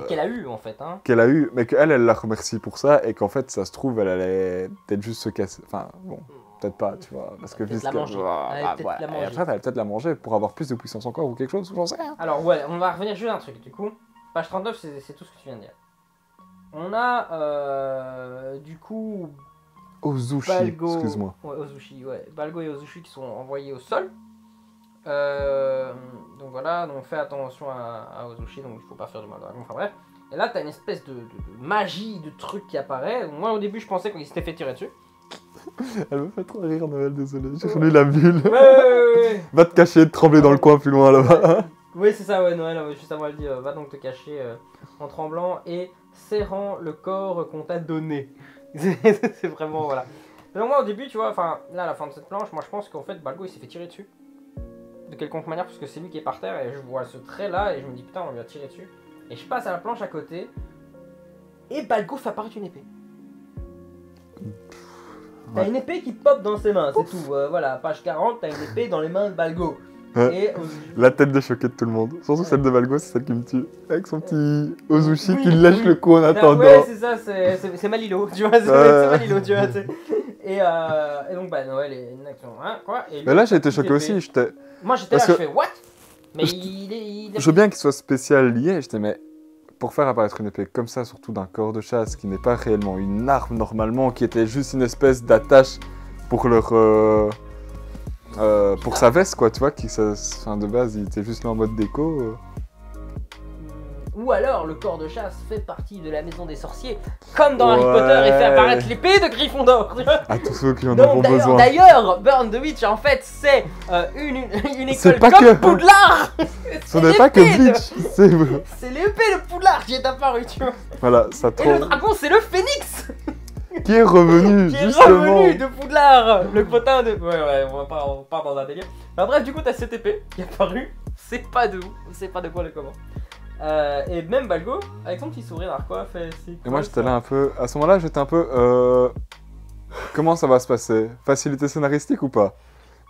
[SPEAKER 2] Et qu'elle a eu en fait. Hein.
[SPEAKER 1] Qu'elle a eu, mais qu'elle, elle la remercie pour ça et qu'en fait, ça se trouve, elle allait peut-être juste se casser. Enfin, bon. Peut-être pas, tu vois, parce que
[SPEAKER 2] Peut-être la manger. Elle allait peut-être la manger.
[SPEAKER 1] après, elle allait peut-être la manger pour avoir plus de puissance encore ou quelque chose, j'en sais rien.
[SPEAKER 2] Alors ouais, on va revenir juste à un truc du coup. Page 39, c'est tout ce que tu viens de dire. On a du coup
[SPEAKER 1] Ozushi,
[SPEAKER 2] Balgo,
[SPEAKER 1] excuse-moi.
[SPEAKER 2] ouais, Ozushi, ouais. Balgo et Ozushi qui sont envoyés au sol. Donc voilà, donc fais attention à Ozushi, donc il faut pas faire du mal au dragon, enfin bref. Et là, t'as une espèce de magie, de truc qui apparaît. Donc, moi au début, je pensais qu'il s'était fait tirer dessus.
[SPEAKER 1] Elle me fait trop rire, Noël, désolé, j'ai reconnu la bulle.
[SPEAKER 2] Ouais.
[SPEAKER 1] Va te cacher, te trembler dans le coin plus loin là-bas.
[SPEAKER 2] Oui, c'est ça, ouais, Noël, juste avant elle dit va donc te cacher en tremblant et serrant le corps qu'on t'a donné. C'est vraiment, voilà. Donc moi au début, tu vois, enfin là à la fin de cette planche, moi je pense qu'en fait Balgo il s'est fait tirer dessus. De quelconque manière, parce que c'est lui qui est par terre et je vois ce trait là et je me dis putain on lui a tiré dessus. Et je passe à la planche à côté et Balgo fait apparaître une épée. T'as une épée qui pop dans ses mains, c'est tout. Voilà, page 40, t'as une épée dans les mains de Balgo.
[SPEAKER 1] Ouais.
[SPEAKER 2] Et
[SPEAKER 1] La tête de choquée de tout le monde. Surtout celle de Balgo, c'est celle qui me tue. Avec son petit Ozushi
[SPEAKER 2] Oui,
[SPEAKER 1] qui lèche
[SPEAKER 2] oui.
[SPEAKER 1] le cou en attendant.
[SPEAKER 2] Ouais, c'est ça, c'est Malilo, tu vois, c'est Malilo, tu vois. Et donc, bah, Noël est une action, hein, quoi. Et lui,
[SPEAKER 1] Mais là, j'ai été
[SPEAKER 2] petite
[SPEAKER 1] choqué
[SPEAKER 2] épée.
[SPEAKER 1] aussi.
[SPEAKER 2] Moi, j'étais là,
[SPEAKER 1] Parce
[SPEAKER 2] je
[SPEAKER 1] que-
[SPEAKER 2] fais what? Mais
[SPEAKER 1] Je-
[SPEAKER 2] il
[SPEAKER 1] Je veux bien qu'il soit spécial lié. J'étais, mais pour faire apparaître une épée comme ça, surtout d'un corps de chasse qui n'est pas réellement une arme normalement, qui était juste une espèce d'attache pour leur. Pour sa veste, quoi, tu vois, enfin, de base, il était juste là en mode déco.
[SPEAKER 2] Ou alors, le corps de chasse fait partie de la maison des sorciers, comme dans Harry
[SPEAKER 1] Ouais.
[SPEAKER 2] Potter, et fait apparaître l'épée de Gryffondor, tu vois.
[SPEAKER 1] À tous ceux qui en
[SPEAKER 2] Donc,
[SPEAKER 1] auront besoin.
[SPEAKER 2] d'ailleurs, Burn the Witch, en fait, c'est une
[SPEAKER 1] C'est
[SPEAKER 2] école
[SPEAKER 1] pas
[SPEAKER 2] comme
[SPEAKER 1] que-
[SPEAKER 2] Poudlard.
[SPEAKER 1] Ce n'est pas que Bleach, c'est.
[SPEAKER 2] C'est l'épée de Poudlard qui est apparue, tu vois.
[SPEAKER 1] Voilà, ça
[SPEAKER 2] Et le
[SPEAKER 1] trop.
[SPEAKER 2] dragon, c'est le phénix
[SPEAKER 1] Qui est revenu,
[SPEAKER 2] qui est
[SPEAKER 1] justement.
[SPEAKER 2] revenu de Poudlard. Le potin de... Ouais, on part dans un délire. Bah, bref, du coup, t'as cette épée qui est apparue. C'est pas de où, c'est pas de quoi le comment. Et même Balgo, avec son petit sourire narquois, fait...
[SPEAKER 1] Et moi, j'étais là un peu. À ce moment-là, j'étais un peu. Comment ça va se passer? Facilité scénaristique ou pas?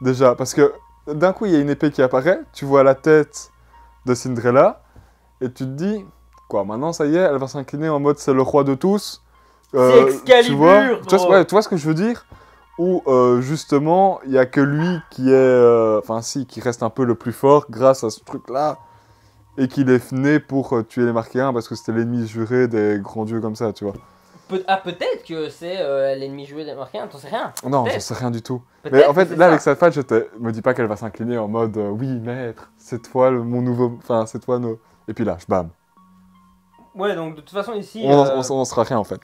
[SPEAKER 1] Déjà, parce que d'un coup, il y a une épée qui apparaît, tu vois la tête de Cinderella, et tu te dis, quoi, maintenant, ça y est, elle va s'incliner en mode c'est le roi de tous.
[SPEAKER 2] C'est Excalibur,
[SPEAKER 1] tu vois,
[SPEAKER 2] gros.
[SPEAKER 1] ouais, tu vois ce que je veux dire? Où justement, il y a que lui qui est. Enfin, si, qui reste un peu le plus fort grâce à ce truc-là, et qu'il est né pour tuer les Marquéens parce que c'était l'ennemi juré des grands dieux comme ça, tu vois.
[SPEAKER 2] Peut-être que c'est l'ennemi joué des Marquéens, t'en sais rien.
[SPEAKER 1] Non,
[SPEAKER 2] Peut-être.
[SPEAKER 1] j'en sais rien du tout. Mais
[SPEAKER 2] Peut-être
[SPEAKER 1] en fait,
[SPEAKER 2] que c'est
[SPEAKER 1] là,
[SPEAKER 2] ça.
[SPEAKER 1] avec cette fight, me dis pas qu'elle va s'incliner en mode oui, maître, c'est toi mon nouveau. Enfin, c'est toi nos. Et puis là, bam.
[SPEAKER 2] Ouais, donc de toute façon, ici,
[SPEAKER 1] On sera rien en fait.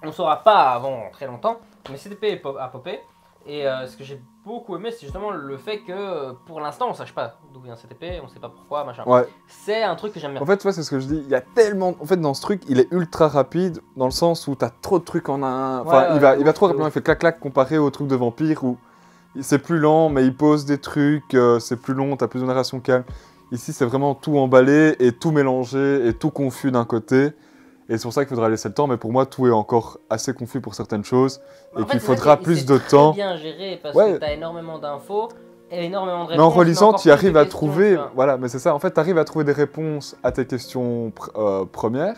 [SPEAKER 2] on saura pas avant très longtemps, mais cette épée a popé. Et ce que j'ai beaucoup aimé, c'est justement le fait que pour l'instant, on sache pas d'où vient cette épée, on sait pas pourquoi, machin.
[SPEAKER 1] Ouais.
[SPEAKER 2] C'est un truc que j'aime bien.
[SPEAKER 1] En fait, tu vois, c'est ce que je dis. Il y a tellement. En fait, dans ce truc, il est ultra rapide dans le sens où t'as trop de trucs en un. Enfin,
[SPEAKER 2] Ouais,
[SPEAKER 1] il va trop
[SPEAKER 2] de
[SPEAKER 1] rapidement.
[SPEAKER 2] ouf.
[SPEAKER 1] Il fait clac-clac comparé au truc de vampire où c'est plus lent, mais il pose des trucs, c'est plus long, t'as plus de narration calme. Ici, c'est vraiment tout emballé et tout mélangé et tout confus d'un côté. Et c'est pour ça qu'il faudra laisser le temps, mais pour moi, tout est encore assez confus pour certaines choses et
[SPEAKER 2] En fait,
[SPEAKER 1] qu'il
[SPEAKER 2] c'est ça
[SPEAKER 1] faudra
[SPEAKER 2] qui-
[SPEAKER 1] plus
[SPEAKER 2] c'est
[SPEAKER 1] de
[SPEAKER 2] très
[SPEAKER 1] temps.
[SPEAKER 2] bien géré parce
[SPEAKER 1] Ouais.
[SPEAKER 2] que t'as énormément d'infos et énormément de réponses.
[SPEAKER 1] Mais en relisant,
[SPEAKER 2] encore
[SPEAKER 1] tu
[SPEAKER 2] plus
[SPEAKER 1] arrives
[SPEAKER 2] de
[SPEAKER 1] à
[SPEAKER 2] questions,
[SPEAKER 1] trouver.
[SPEAKER 2] tu vois.
[SPEAKER 1] Voilà, mais c'est ça. En fait, tu arrives à trouver des réponses à tes questions premières.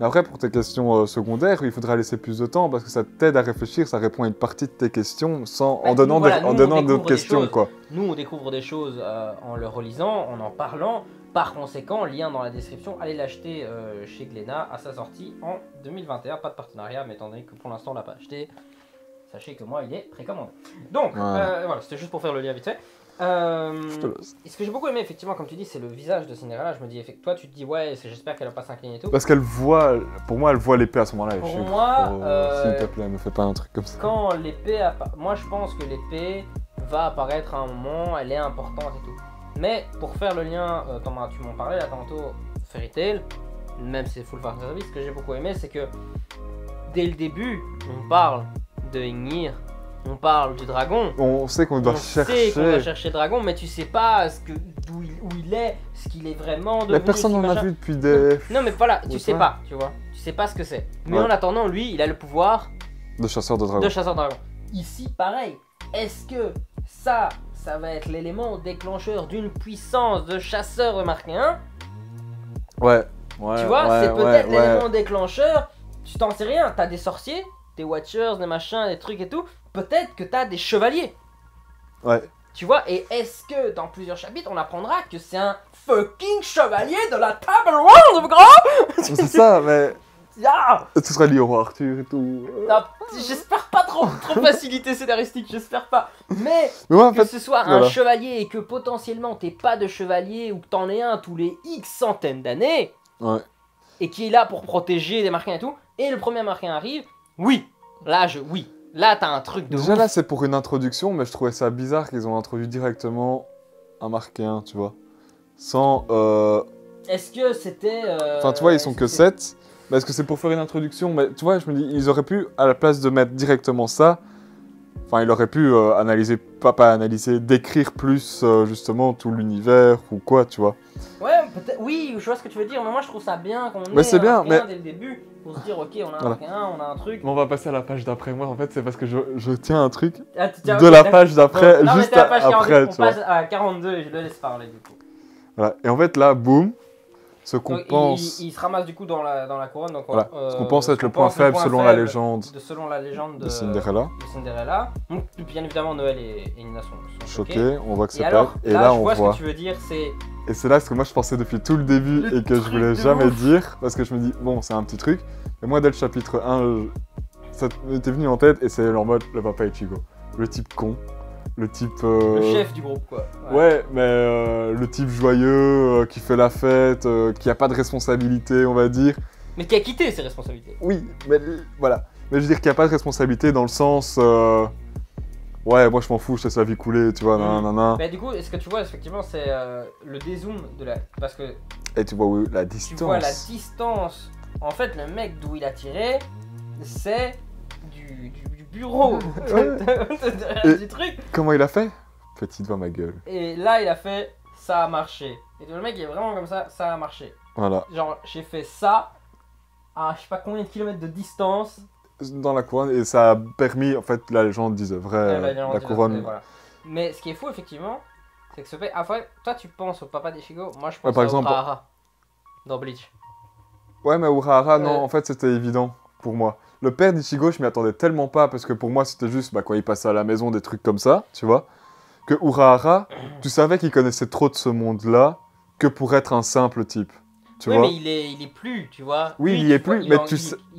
[SPEAKER 1] Mais après, pour tes questions secondaires, il faudra laisser plus de temps parce que ça t'aide à réfléchir, ça répond à une partie de tes questions sans,
[SPEAKER 2] Bah,
[SPEAKER 1] en donnant,
[SPEAKER 2] nous, voilà, nous,
[SPEAKER 1] en
[SPEAKER 2] on
[SPEAKER 1] donnant
[SPEAKER 2] découvre
[SPEAKER 1] d'autres
[SPEAKER 2] des
[SPEAKER 1] questions,
[SPEAKER 2] choses.
[SPEAKER 1] quoi.
[SPEAKER 2] Nous, on découvre des choses en le relisant, en parlant. Par conséquent, lien dans la description, allez l'acheter chez Glénat à sa sortie en 2021. Pas de partenariat, mais étant donné que pour l'instant on l'a pas acheté, sachez que moi il est précommandé. Donc, voilà, c'était juste pour faire le lien vite fait.
[SPEAKER 1] Je te laisse.
[SPEAKER 2] Et ce que j'ai beaucoup aimé, effectivement, comme tu dis, c'est le visage de Cinderella. Je me dis, toi, tu te dis, ouais, j'espère qu'elle va pas s'incliner et tout.
[SPEAKER 1] Parce qu'elle voit, pour moi, elle voit l'épée à ce moment-là.
[SPEAKER 2] Pour
[SPEAKER 1] Je suis,
[SPEAKER 2] moi,
[SPEAKER 1] s'il te plaît, me fais pas un truc comme ça.
[SPEAKER 2] Quand l'épée moi je pense que l'épée va apparaître à un moment, elle est importante et tout. Mais pour faire le lien, Thomas, tu m'en parlais là tantôt, Fairy Tail, même si c'est full fan service, ce que j'ai beaucoup aimé, c'est que dès le début, on parle de Ignir, on parle du dragon.
[SPEAKER 1] On sait qu'on doit
[SPEAKER 2] On sait qu'on doit chercher le dragon, mais tu sais pas où il est, ce qu'il est vraiment devenu.
[SPEAKER 1] Mais personne
[SPEAKER 2] ce
[SPEAKER 1] n'en a
[SPEAKER 2] machin.
[SPEAKER 1] vu depuis des.
[SPEAKER 2] Non mais voilà, tu
[SPEAKER 1] Ouais,
[SPEAKER 2] sais
[SPEAKER 1] ça.
[SPEAKER 2] pas, tu vois. Tu sais pas ce que c'est. Mais
[SPEAKER 1] Ouais.
[SPEAKER 2] en attendant, lui, il a le pouvoir
[SPEAKER 1] De chasseurs de dragons.
[SPEAKER 2] de chasseur de dragon. Ici, pareil. Est-ce que ça va être l'élément déclencheur d'une puissance de chasseur de Marquéen?
[SPEAKER 1] Ouais. Ouais.
[SPEAKER 2] Tu vois,
[SPEAKER 1] ouais,
[SPEAKER 2] c'est peut-être
[SPEAKER 1] ouais,
[SPEAKER 2] l'élément déclencheur. Tu t'en sais rien. T'as des sorciers, des watchers, des machins, des trucs et tout. Peut-être que t'as des chevaliers.
[SPEAKER 1] Ouais.
[SPEAKER 2] Tu vois, et est-ce que dans plusieurs chapitres, on apprendra que c'est un fucking chevalier de la table ronde, gros?
[SPEAKER 1] C'est ça, mais.
[SPEAKER 2] Ah,
[SPEAKER 1] Tout sera lié au roi Arthur et tout.
[SPEAKER 2] non, j'espère pas trop facilité scénaristique, j'espère pas. Mais
[SPEAKER 1] Mais moi, en
[SPEAKER 2] que
[SPEAKER 1] fait.
[SPEAKER 2] ce soit un
[SPEAKER 1] voilà.
[SPEAKER 2] chevalier et que potentiellement t'aies pas de chevalier ou que t'en aies un tous les X centaines d'années
[SPEAKER 1] Ouais.
[SPEAKER 2] et qui est là pour protéger des Marquéens et tout, et le premier Marquéen arrive, oui, là t'as un truc de
[SPEAKER 1] Déjà
[SPEAKER 2] ouf.
[SPEAKER 1] là, c'est pour une introduction, mais je trouvais ça bizarre qu'ils ont introduit directement un Marquéen, tu vois. Sans.
[SPEAKER 2] Est-ce que c'était.
[SPEAKER 1] Enfin, tu vois, ils sont que 7. Mais est-ce que c'est pour faire une introduction? Mais tu vois, je me dis, ils auraient pu, à la place de mettre directement ça, Enfin, il aurait pu analyser, pas analyser, décrire plus justement tout l'univers ou quoi, tu vois.
[SPEAKER 2] Ouais, peut-être, oui, je vois ce que tu veux dire, mais moi je trouve ça bien qu'on
[SPEAKER 1] Mais
[SPEAKER 2] ait
[SPEAKER 1] c'est bien,
[SPEAKER 2] un
[SPEAKER 1] mais...
[SPEAKER 2] dès le début pour se dire, ok, on a un
[SPEAKER 1] Voilà.
[SPEAKER 2] requin, on a un truc.
[SPEAKER 1] Mais on va passer à la page d'après. Moi, en fait, c'est parce que je tiens un truc
[SPEAKER 2] Ah, tiens,
[SPEAKER 1] de
[SPEAKER 2] ok,
[SPEAKER 1] la
[SPEAKER 2] d'accord.
[SPEAKER 1] page d'après,
[SPEAKER 2] Non, mais
[SPEAKER 1] juste
[SPEAKER 2] t'es à la page 42,
[SPEAKER 1] après,
[SPEAKER 2] on
[SPEAKER 1] tu vois.
[SPEAKER 2] passe à 42 et je le laisse parler du coup.
[SPEAKER 1] Voilà. Et en fait, là, boum, ce qu'on
[SPEAKER 2] Donc,
[SPEAKER 1] pense...
[SPEAKER 2] il se ramasse du coup dans la couronne. Donc,
[SPEAKER 1] Voilà. Ce qu'on pense être le point faible selon la légende
[SPEAKER 2] selon la légende
[SPEAKER 1] de Cinderella.
[SPEAKER 2] de Cinderella. Donc, bien évidemment, Noël et Nina sont choqués.
[SPEAKER 1] Choqué, on voit que
[SPEAKER 2] Et
[SPEAKER 1] c'est
[SPEAKER 2] alors,
[SPEAKER 1] pas... Et
[SPEAKER 2] là,
[SPEAKER 1] là,
[SPEAKER 2] je
[SPEAKER 1] on
[SPEAKER 2] vois ce
[SPEAKER 1] voit...
[SPEAKER 2] que tu veux dire, c'est...
[SPEAKER 1] Et c'est là ce que moi je pensais depuis tout le début
[SPEAKER 2] Le
[SPEAKER 1] et que je
[SPEAKER 2] truc
[SPEAKER 1] voulais
[SPEAKER 2] de
[SPEAKER 1] jamais
[SPEAKER 2] ouf.
[SPEAKER 1] dire parce que je me dis bon c'est un petit truc et moi dès le chapitre 1 ça m'était venu en tête et c'est en mode le papa Ichigo, le type con, le type
[SPEAKER 2] Le chef du groupe, quoi.
[SPEAKER 1] ouais mais le type joyeux qui fait la fête, qui a pas de responsabilité on va dire.
[SPEAKER 2] Mais qui a quitté ses responsabilités.
[SPEAKER 1] Oui mais voilà, mais je veux dire qu'il y a pas de responsabilité dans le sens ouais moi je m'en fous je laisse la vie couler tu vois nanana.
[SPEAKER 2] Mais du coup, ce que tu vois effectivement c'est le dézoom de la... Parce que
[SPEAKER 1] Et tu vois oui, la
[SPEAKER 2] tu
[SPEAKER 1] distance.
[SPEAKER 2] vois la distance. En fait, le mec d'où il a tiré, c'est du bureau
[SPEAKER 1] Et-
[SPEAKER 2] du truc.
[SPEAKER 1] Comment il a fait? Petite voix ma gueule.
[SPEAKER 2] Et là, il a fait ça a marché. Et le mec il est vraiment comme ça a marché.
[SPEAKER 1] Voilà.
[SPEAKER 2] Genre, j'ai fait ça à je sais pas combien de kilomètres de distance.
[SPEAKER 1] Dans la couronne et ça a permis en fait la légende disait vrai la couronne.
[SPEAKER 2] Voilà. Mais ce qui est fou effectivement, c'est que ce fait. Enfin, toi tu penses au papa d'Ichigo, moi je pense
[SPEAKER 1] Ouais, par
[SPEAKER 2] à
[SPEAKER 1] exemple-
[SPEAKER 2] Urahara dans Bleach.
[SPEAKER 1] Ouais mais Urahara non
[SPEAKER 2] Euh.
[SPEAKER 1] en fait c'était évident pour moi. Le père d'Ichigo je m'y attendais tellement pas parce que pour moi c'était juste quand il passait à la maison des trucs comme ça tu vois. Que Urahara tu savais qu'il connaissait trop de ce monde là que pour être un simple type. Tu
[SPEAKER 2] Oui,
[SPEAKER 1] vois.
[SPEAKER 2] mais il est plus, tu vois.
[SPEAKER 1] Oui,
[SPEAKER 2] Lui,
[SPEAKER 1] il y est
[SPEAKER 2] tu vois,
[SPEAKER 1] plus, mais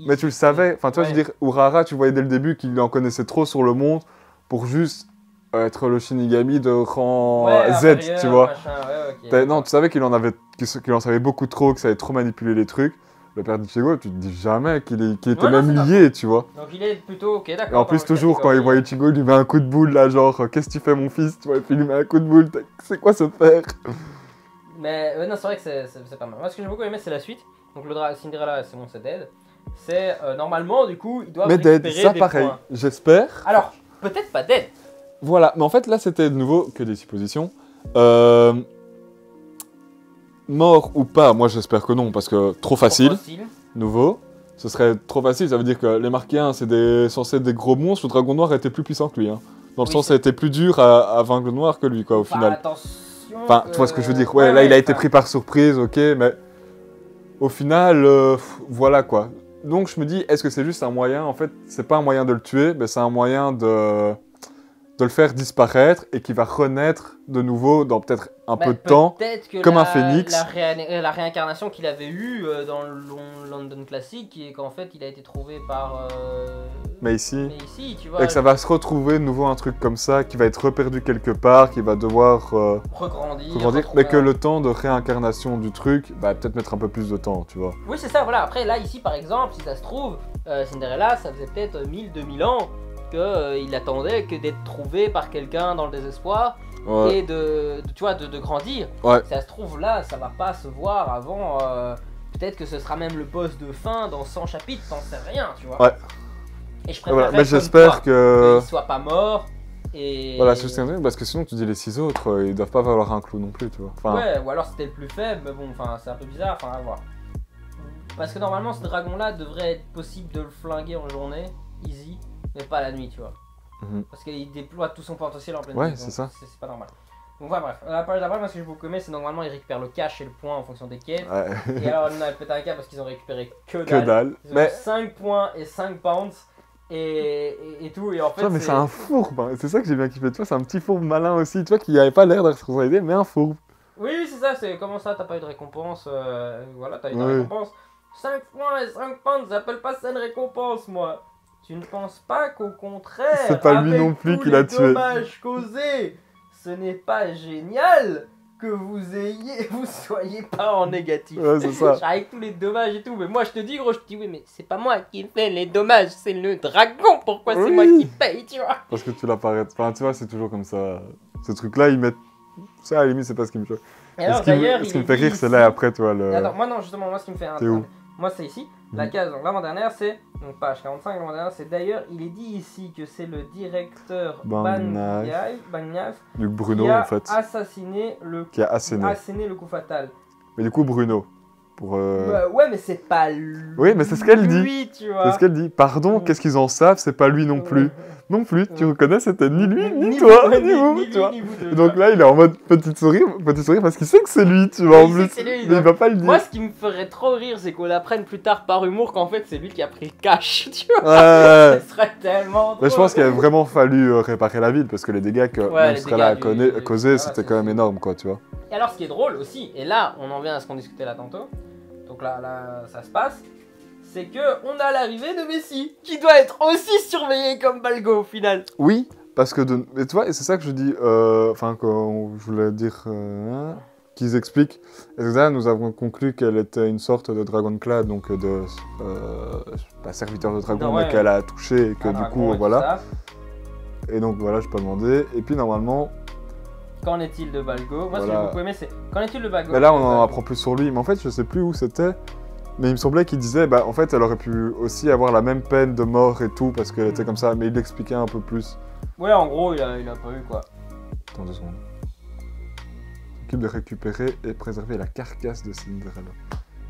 [SPEAKER 1] mais tu le savais. Enfin, tu vois, je veux dire, Urahara, tu voyais dès le début qu'il en connaissait trop sur le monde pour juste être le Shinigami de rang
[SPEAKER 2] Ouais,
[SPEAKER 1] Z,
[SPEAKER 2] inférieur,
[SPEAKER 1] tu vois.
[SPEAKER 2] machin, ouais, ok.
[SPEAKER 1] Non, tu savais qu'il en avait, qu'il en savait beaucoup trop, que ça avait trop manipulé les trucs. Le père d'Ichigo, tu te dis jamais qu'il était
[SPEAKER 2] Ouais, non,
[SPEAKER 1] même
[SPEAKER 2] c'est
[SPEAKER 1] lié, tu vois.
[SPEAKER 2] Donc il est plutôt ok, d'accord.
[SPEAKER 1] Et en plus,
[SPEAKER 2] dans la
[SPEAKER 1] toujours, quand il voit
[SPEAKER 2] catégorie.
[SPEAKER 1] Ichigo, il lui met un coup de boule, là, genre, qu'est-ce que tu fais, mon fils? Tu vois, et puis il lui met un coup de boule, c'est quoi ce père?
[SPEAKER 2] Mais non, c'est vrai que c'est pas mal. Moi, ce que j'ai beaucoup aimé, c'est la suite. Donc le Cinderella, c'est bon, c'est dead. C'est normalement, du coup, ils doivent
[SPEAKER 1] Mais
[SPEAKER 2] récupérer
[SPEAKER 1] Dead, ça
[SPEAKER 2] des
[SPEAKER 1] pareil,
[SPEAKER 2] points.
[SPEAKER 1] j'espère.
[SPEAKER 2] Alors, peut-être pas dead.
[SPEAKER 1] Voilà, mais en fait là c'était de nouveau que des suppositions. Mort ou pas, moi j'espère que non, parce que trop facile, nouveau. Ce serait trop facile, ça veut dire que les Marquéens c'est censé être des gros monstres, le dragon noir était plus puissant que lui. Hein. Dans le
[SPEAKER 2] Oui,
[SPEAKER 1] sens,
[SPEAKER 2] c'est-
[SPEAKER 1] ça a été plus dur à vaincre le noir que lui, quoi, au
[SPEAKER 2] Enfin,
[SPEAKER 1] final.
[SPEAKER 2] attention.
[SPEAKER 1] Enfin, tu vois ce que je veux dire. Ouais, là il a été pris par surprise, ok, mais au final, voilà quoi. Donc je me dis, est-ce que c'est juste un moyen, en fait, c'est pas un moyen de le tuer, mais c'est un moyen de le faire disparaître et qui va renaître de nouveau dans peut-être un peu de temps.
[SPEAKER 2] Peut-être que
[SPEAKER 1] comme un phénix.
[SPEAKER 2] La réincarnation qu'il avait eue dans le London Classic, et qu'en fait il a été trouvé par.
[SPEAKER 1] Mais ici,
[SPEAKER 2] ici, tu vois.
[SPEAKER 1] et que ça va se retrouver de nouveau un truc comme ça, qui va être reperdu quelque part, qui va devoir
[SPEAKER 2] Regrandir.
[SPEAKER 1] mais que le temps de réincarnation du truc va peut-être mettre un peu plus de temps, tu vois.
[SPEAKER 2] Oui, c'est ça, voilà. Après, là, ici, par exemple, si ça se trouve, Cinderella, ça faisait peut-être 1000-2000 ans qu'il attendait que d'être trouvé par quelqu'un dans le désespoir
[SPEAKER 1] Ouais.
[SPEAKER 2] et tu vois, de grandir.
[SPEAKER 1] Ouais.
[SPEAKER 2] Si ça se trouve, là, ça va pas se voir avant. Peut-être que ce sera même le boss de fin dans 100 chapitres, t'en sais rien, tu vois.
[SPEAKER 1] Ouais.
[SPEAKER 2] Et je
[SPEAKER 1] Voilà.
[SPEAKER 2] préfère
[SPEAKER 1] Mais j'espère que...
[SPEAKER 2] qu'il soit pas mort. Et...
[SPEAKER 1] Voilà, c'est ce que je parce que sinon tu dis les 6 autres, ils doivent pas valoir un clou non plus, tu vois. Enfin,
[SPEAKER 2] Ouais, ou alors c'était le plus faible, mais bon, enfin, c'est un peu bizarre, enfin, à voir. Parce que normalement, ce dragon-là devrait être possible de le flinguer en journée, easy, mais pas la nuit, tu vois.
[SPEAKER 1] Mhm.
[SPEAKER 2] Parce qu'il déploie tout son potentiel en pleine
[SPEAKER 1] Ouais,
[SPEAKER 2] nuit,
[SPEAKER 1] c'est
[SPEAKER 2] donc
[SPEAKER 1] ça.
[SPEAKER 2] C'est pas normal. Donc voilà, bref. La page d'après, moi, ce que j'ai beaucoup aimé, c'est normalement, ils récupèrent le cash et le point en fonction des quêtes.
[SPEAKER 1] ouais.
[SPEAKER 2] Et alors, on a pété un câble parce qu'ils ont récupéré que dalle.
[SPEAKER 1] Que dalle.
[SPEAKER 2] Ils ont
[SPEAKER 1] Mais,
[SPEAKER 2] 5 points et 5 pounds et tout, et en fait.
[SPEAKER 1] tu vois, mais c'est un fourbe, hein. C'est ça que j'ai bien kiffé. Tu vois, c'est un petit fourbe malin aussi, tu vois, qui avait pas l'air de responsabilité, mais un fourbe.
[SPEAKER 2] Oui, c'est ça, c'est comment ça, t'as pas eu de récompense, voilà, t'as eu de
[SPEAKER 1] Ouais.
[SPEAKER 2] récompense. 5 points et 5 pounds, j'appelle pas ça une récompense, moi. Tu ne penses pas qu'au contraire,
[SPEAKER 1] C'est pas lui
[SPEAKER 2] avec
[SPEAKER 1] non plus
[SPEAKER 2] tous
[SPEAKER 1] qui l'a
[SPEAKER 2] les
[SPEAKER 1] tué.
[SPEAKER 2] dommages causés, ce n'est pas génial que vous soyez pas en négatif.
[SPEAKER 1] Ouais, c'est ça.
[SPEAKER 2] Avec tous les dommages et tout, mais moi je te dis gros, je te dis oui mais c'est pas moi qui fais les dommages, c'est le dragon, pourquoi c'est
[SPEAKER 1] Oui.
[SPEAKER 2] moi qui paye, tu vois.
[SPEAKER 1] Parce que tu l'apparais. Enfin, tu vois, c'est toujours comme ça. Ce truc-là, ils mettent. Ça, à la limite, c'est pas ce qui me choque.
[SPEAKER 2] Et alors
[SPEAKER 1] Ce qui me-
[SPEAKER 2] d'ailleurs,
[SPEAKER 1] ce qui me
[SPEAKER 2] il
[SPEAKER 1] fait
[SPEAKER 2] est
[SPEAKER 1] rire,
[SPEAKER 2] dit
[SPEAKER 1] c'est
[SPEAKER 2] ici-
[SPEAKER 1] là après, toi, le.
[SPEAKER 2] Attends, moi non, justement, moi ce qui me fait un
[SPEAKER 1] T'es où
[SPEAKER 2] Moi, c'est ici. La case, donc l'avant-dernière, c'est, donc page 45, l'avant-dernière, c'est d'ailleurs, il est dit ici que c'est le directeur Bagnav
[SPEAKER 1] Du Bruno,
[SPEAKER 2] qui a
[SPEAKER 1] en fait.
[SPEAKER 2] assassiné le,
[SPEAKER 1] Qui a asséné.
[SPEAKER 2] asséné le coup fatal.
[SPEAKER 1] Mais du coup, Bruno. Pour,
[SPEAKER 2] Bah, ouais, mais c'est pas lui.
[SPEAKER 1] Oui, mais c'est ce qu'elle dit.
[SPEAKER 2] Lui, tu vois.
[SPEAKER 1] C'est ce qu'elle dit. Pardon, qu'est-ce qu'ils en savent? C'est pas lui non plus. Non plus, tu reconnais, c'était ni lui, ni toi, ni vous, tu vois.
[SPEAKER 2] Ni
[SPEAKER 1] Donc là, il est en mode petit sourire parce qu'il sait que c'est lui, tu vois, en plus. Mais il va pas le dire.
[SPEAKER 2] Moi, ce qui me ferait trop rire, c'est qu'on apprenne plus tard par humour qu'en fait, c'est lui qui a pris le cash, tu vois.
[SPEAKER 1] Ouais.
[SPEAKER 2] Ce serait tellement drôle.
[SPEAKER 1] Mais je pense qu'il a vraiment fallu réparer la ville parce que les dégâts que
[SPEAKER 2] les
[SPEAKER 1] Monstre-là a
[SPEAKER 2] dégâts
[SPEAKER 1] causés,
[SPEAKER 2] voilà,
[SPEAKER 1] c'était
[SPEAKER 2] c'est
[SPEAKER 1] quand même
[SPEAKER 2] sûr.
[SPEAKER 1] énorme, quoi, tu vois.
[SPEAKER 2] Et alors, ce qui est drôle aussi, et là, on en vient à ce qu'on discutait là tantôt, donc là, ça se passe, c'est que on a l'arrivée de Messi, qui doit être aussi surveillé comme Balgo au final.
[SPEAKER 1] Oui, parce que mais tu vois, et c'est ça que je dis, enfin, quand je voulais dire qu'ils expliquent. Et là, nous avons conclu qu'elle était une sorte de Dragonclad, donc de pas serviteur de dragon,
[SPEAKER 2] Non, ouais.
[SPEAKER 1] mais qu'elle a touché et que
[SPEAKER 2] Un
[SPEAKER 1] du
[SPEAKER 2] dragon
[SPEAKER 1] coup,
[SPEAKER 2] et
[SPEAKER 1] voilà.
[SPEAKER 2] tout ça.
[SPEAKER 1] Et donc voilà, je peux demander. Et puis normalement,
[SPEAKER 2] Qu'en est-il de Balgo? Moi, ce que j'ai
[SPEAKER 1] Voilà.
[SPEAKER 2] beaucoup aimé, c'est qu'en est-il de Balgo?
[SPEAKER 1] mais là, on en apprend plus sur lui. Mais en fait, je sais plus où c'était. Mais il me semblait qu'il disait, bah en fait, elle aurait pu aussi avoir la même peine de mort et tout, parce qu'elle était comme ça. Mais il l'expliquait un peu plus.
[SPEAKER 2] Ouais, en gros, il a pas eu quoi.
[SPEAKER 1] Attends 2 secondes. S'occupe de récupérer et préserver la carcasse de Cinderella.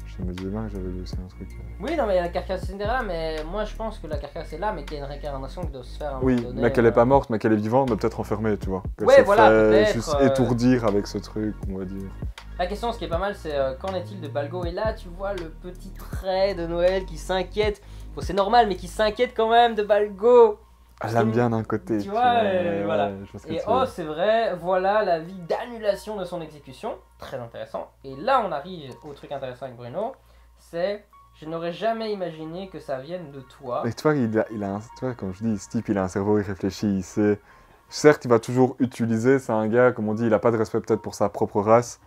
[SPEAKER 1] Je me disais bien que j'avais lu aussi un truc.
[SPEAKER 2] Oui, non, mais il y a la carcasse de Cinderella, mais moi je pense que la carcasse est là, mais qu'il y a une réincarnation qui doit se faire à un
[SPEAKER 1] Oui,
[SPEAKER 2] moment donné.
[SPEAKER 1] mais qu'elle est pas morte, mais qu'elle est vivante, mais peut-être enfermée, tu vois. Qu'elle
[SPEAKER 2] Ouais,
[SPEAKER 1] se
[SPEAKER 2] voilà,
[SPEAKER 1] fait
[SPEAKER 2] peut-être,
[SPEAKER 1] juste étourdir avec ce truc, on va dire.
[SPEAKER 2] La question, ce qui est pas mal, c'est qu'en est-il de Balgo? Et là, tu vois le petit trait de Noël qui s'inquiète. Bon, c'est normal, mais qui s'inquiète quand même de Balgo.
[SPEAKER 1] Elle l'aime bien d'un côté.
[SPEAKER 2] Tu vois, voilà.
[SPEAKER 1] je vois ce que
[SPEAKER 2] Et
[SPEAKER 1] tu veux
[SPEAKER 2] oh,
[SPEAKER 1] dire.
[SPEAKER 2] c'est vrai, voilà la vie d'annulation de son exécution. Très intéressant. Et là, on arrive au truc intéressant avec Bruno. C'est, je n'aurais jamais imaginé que ça vienne de toi.
[SPEAKER 1] Mais tu vois, tu vois, comme je dis, ce type, il a un cerveau, il réfléchit, il sait. Certes, il va toujours utiliser, c'est un gars, comme on dit, il a pas de respect peut-être pour sa propre race,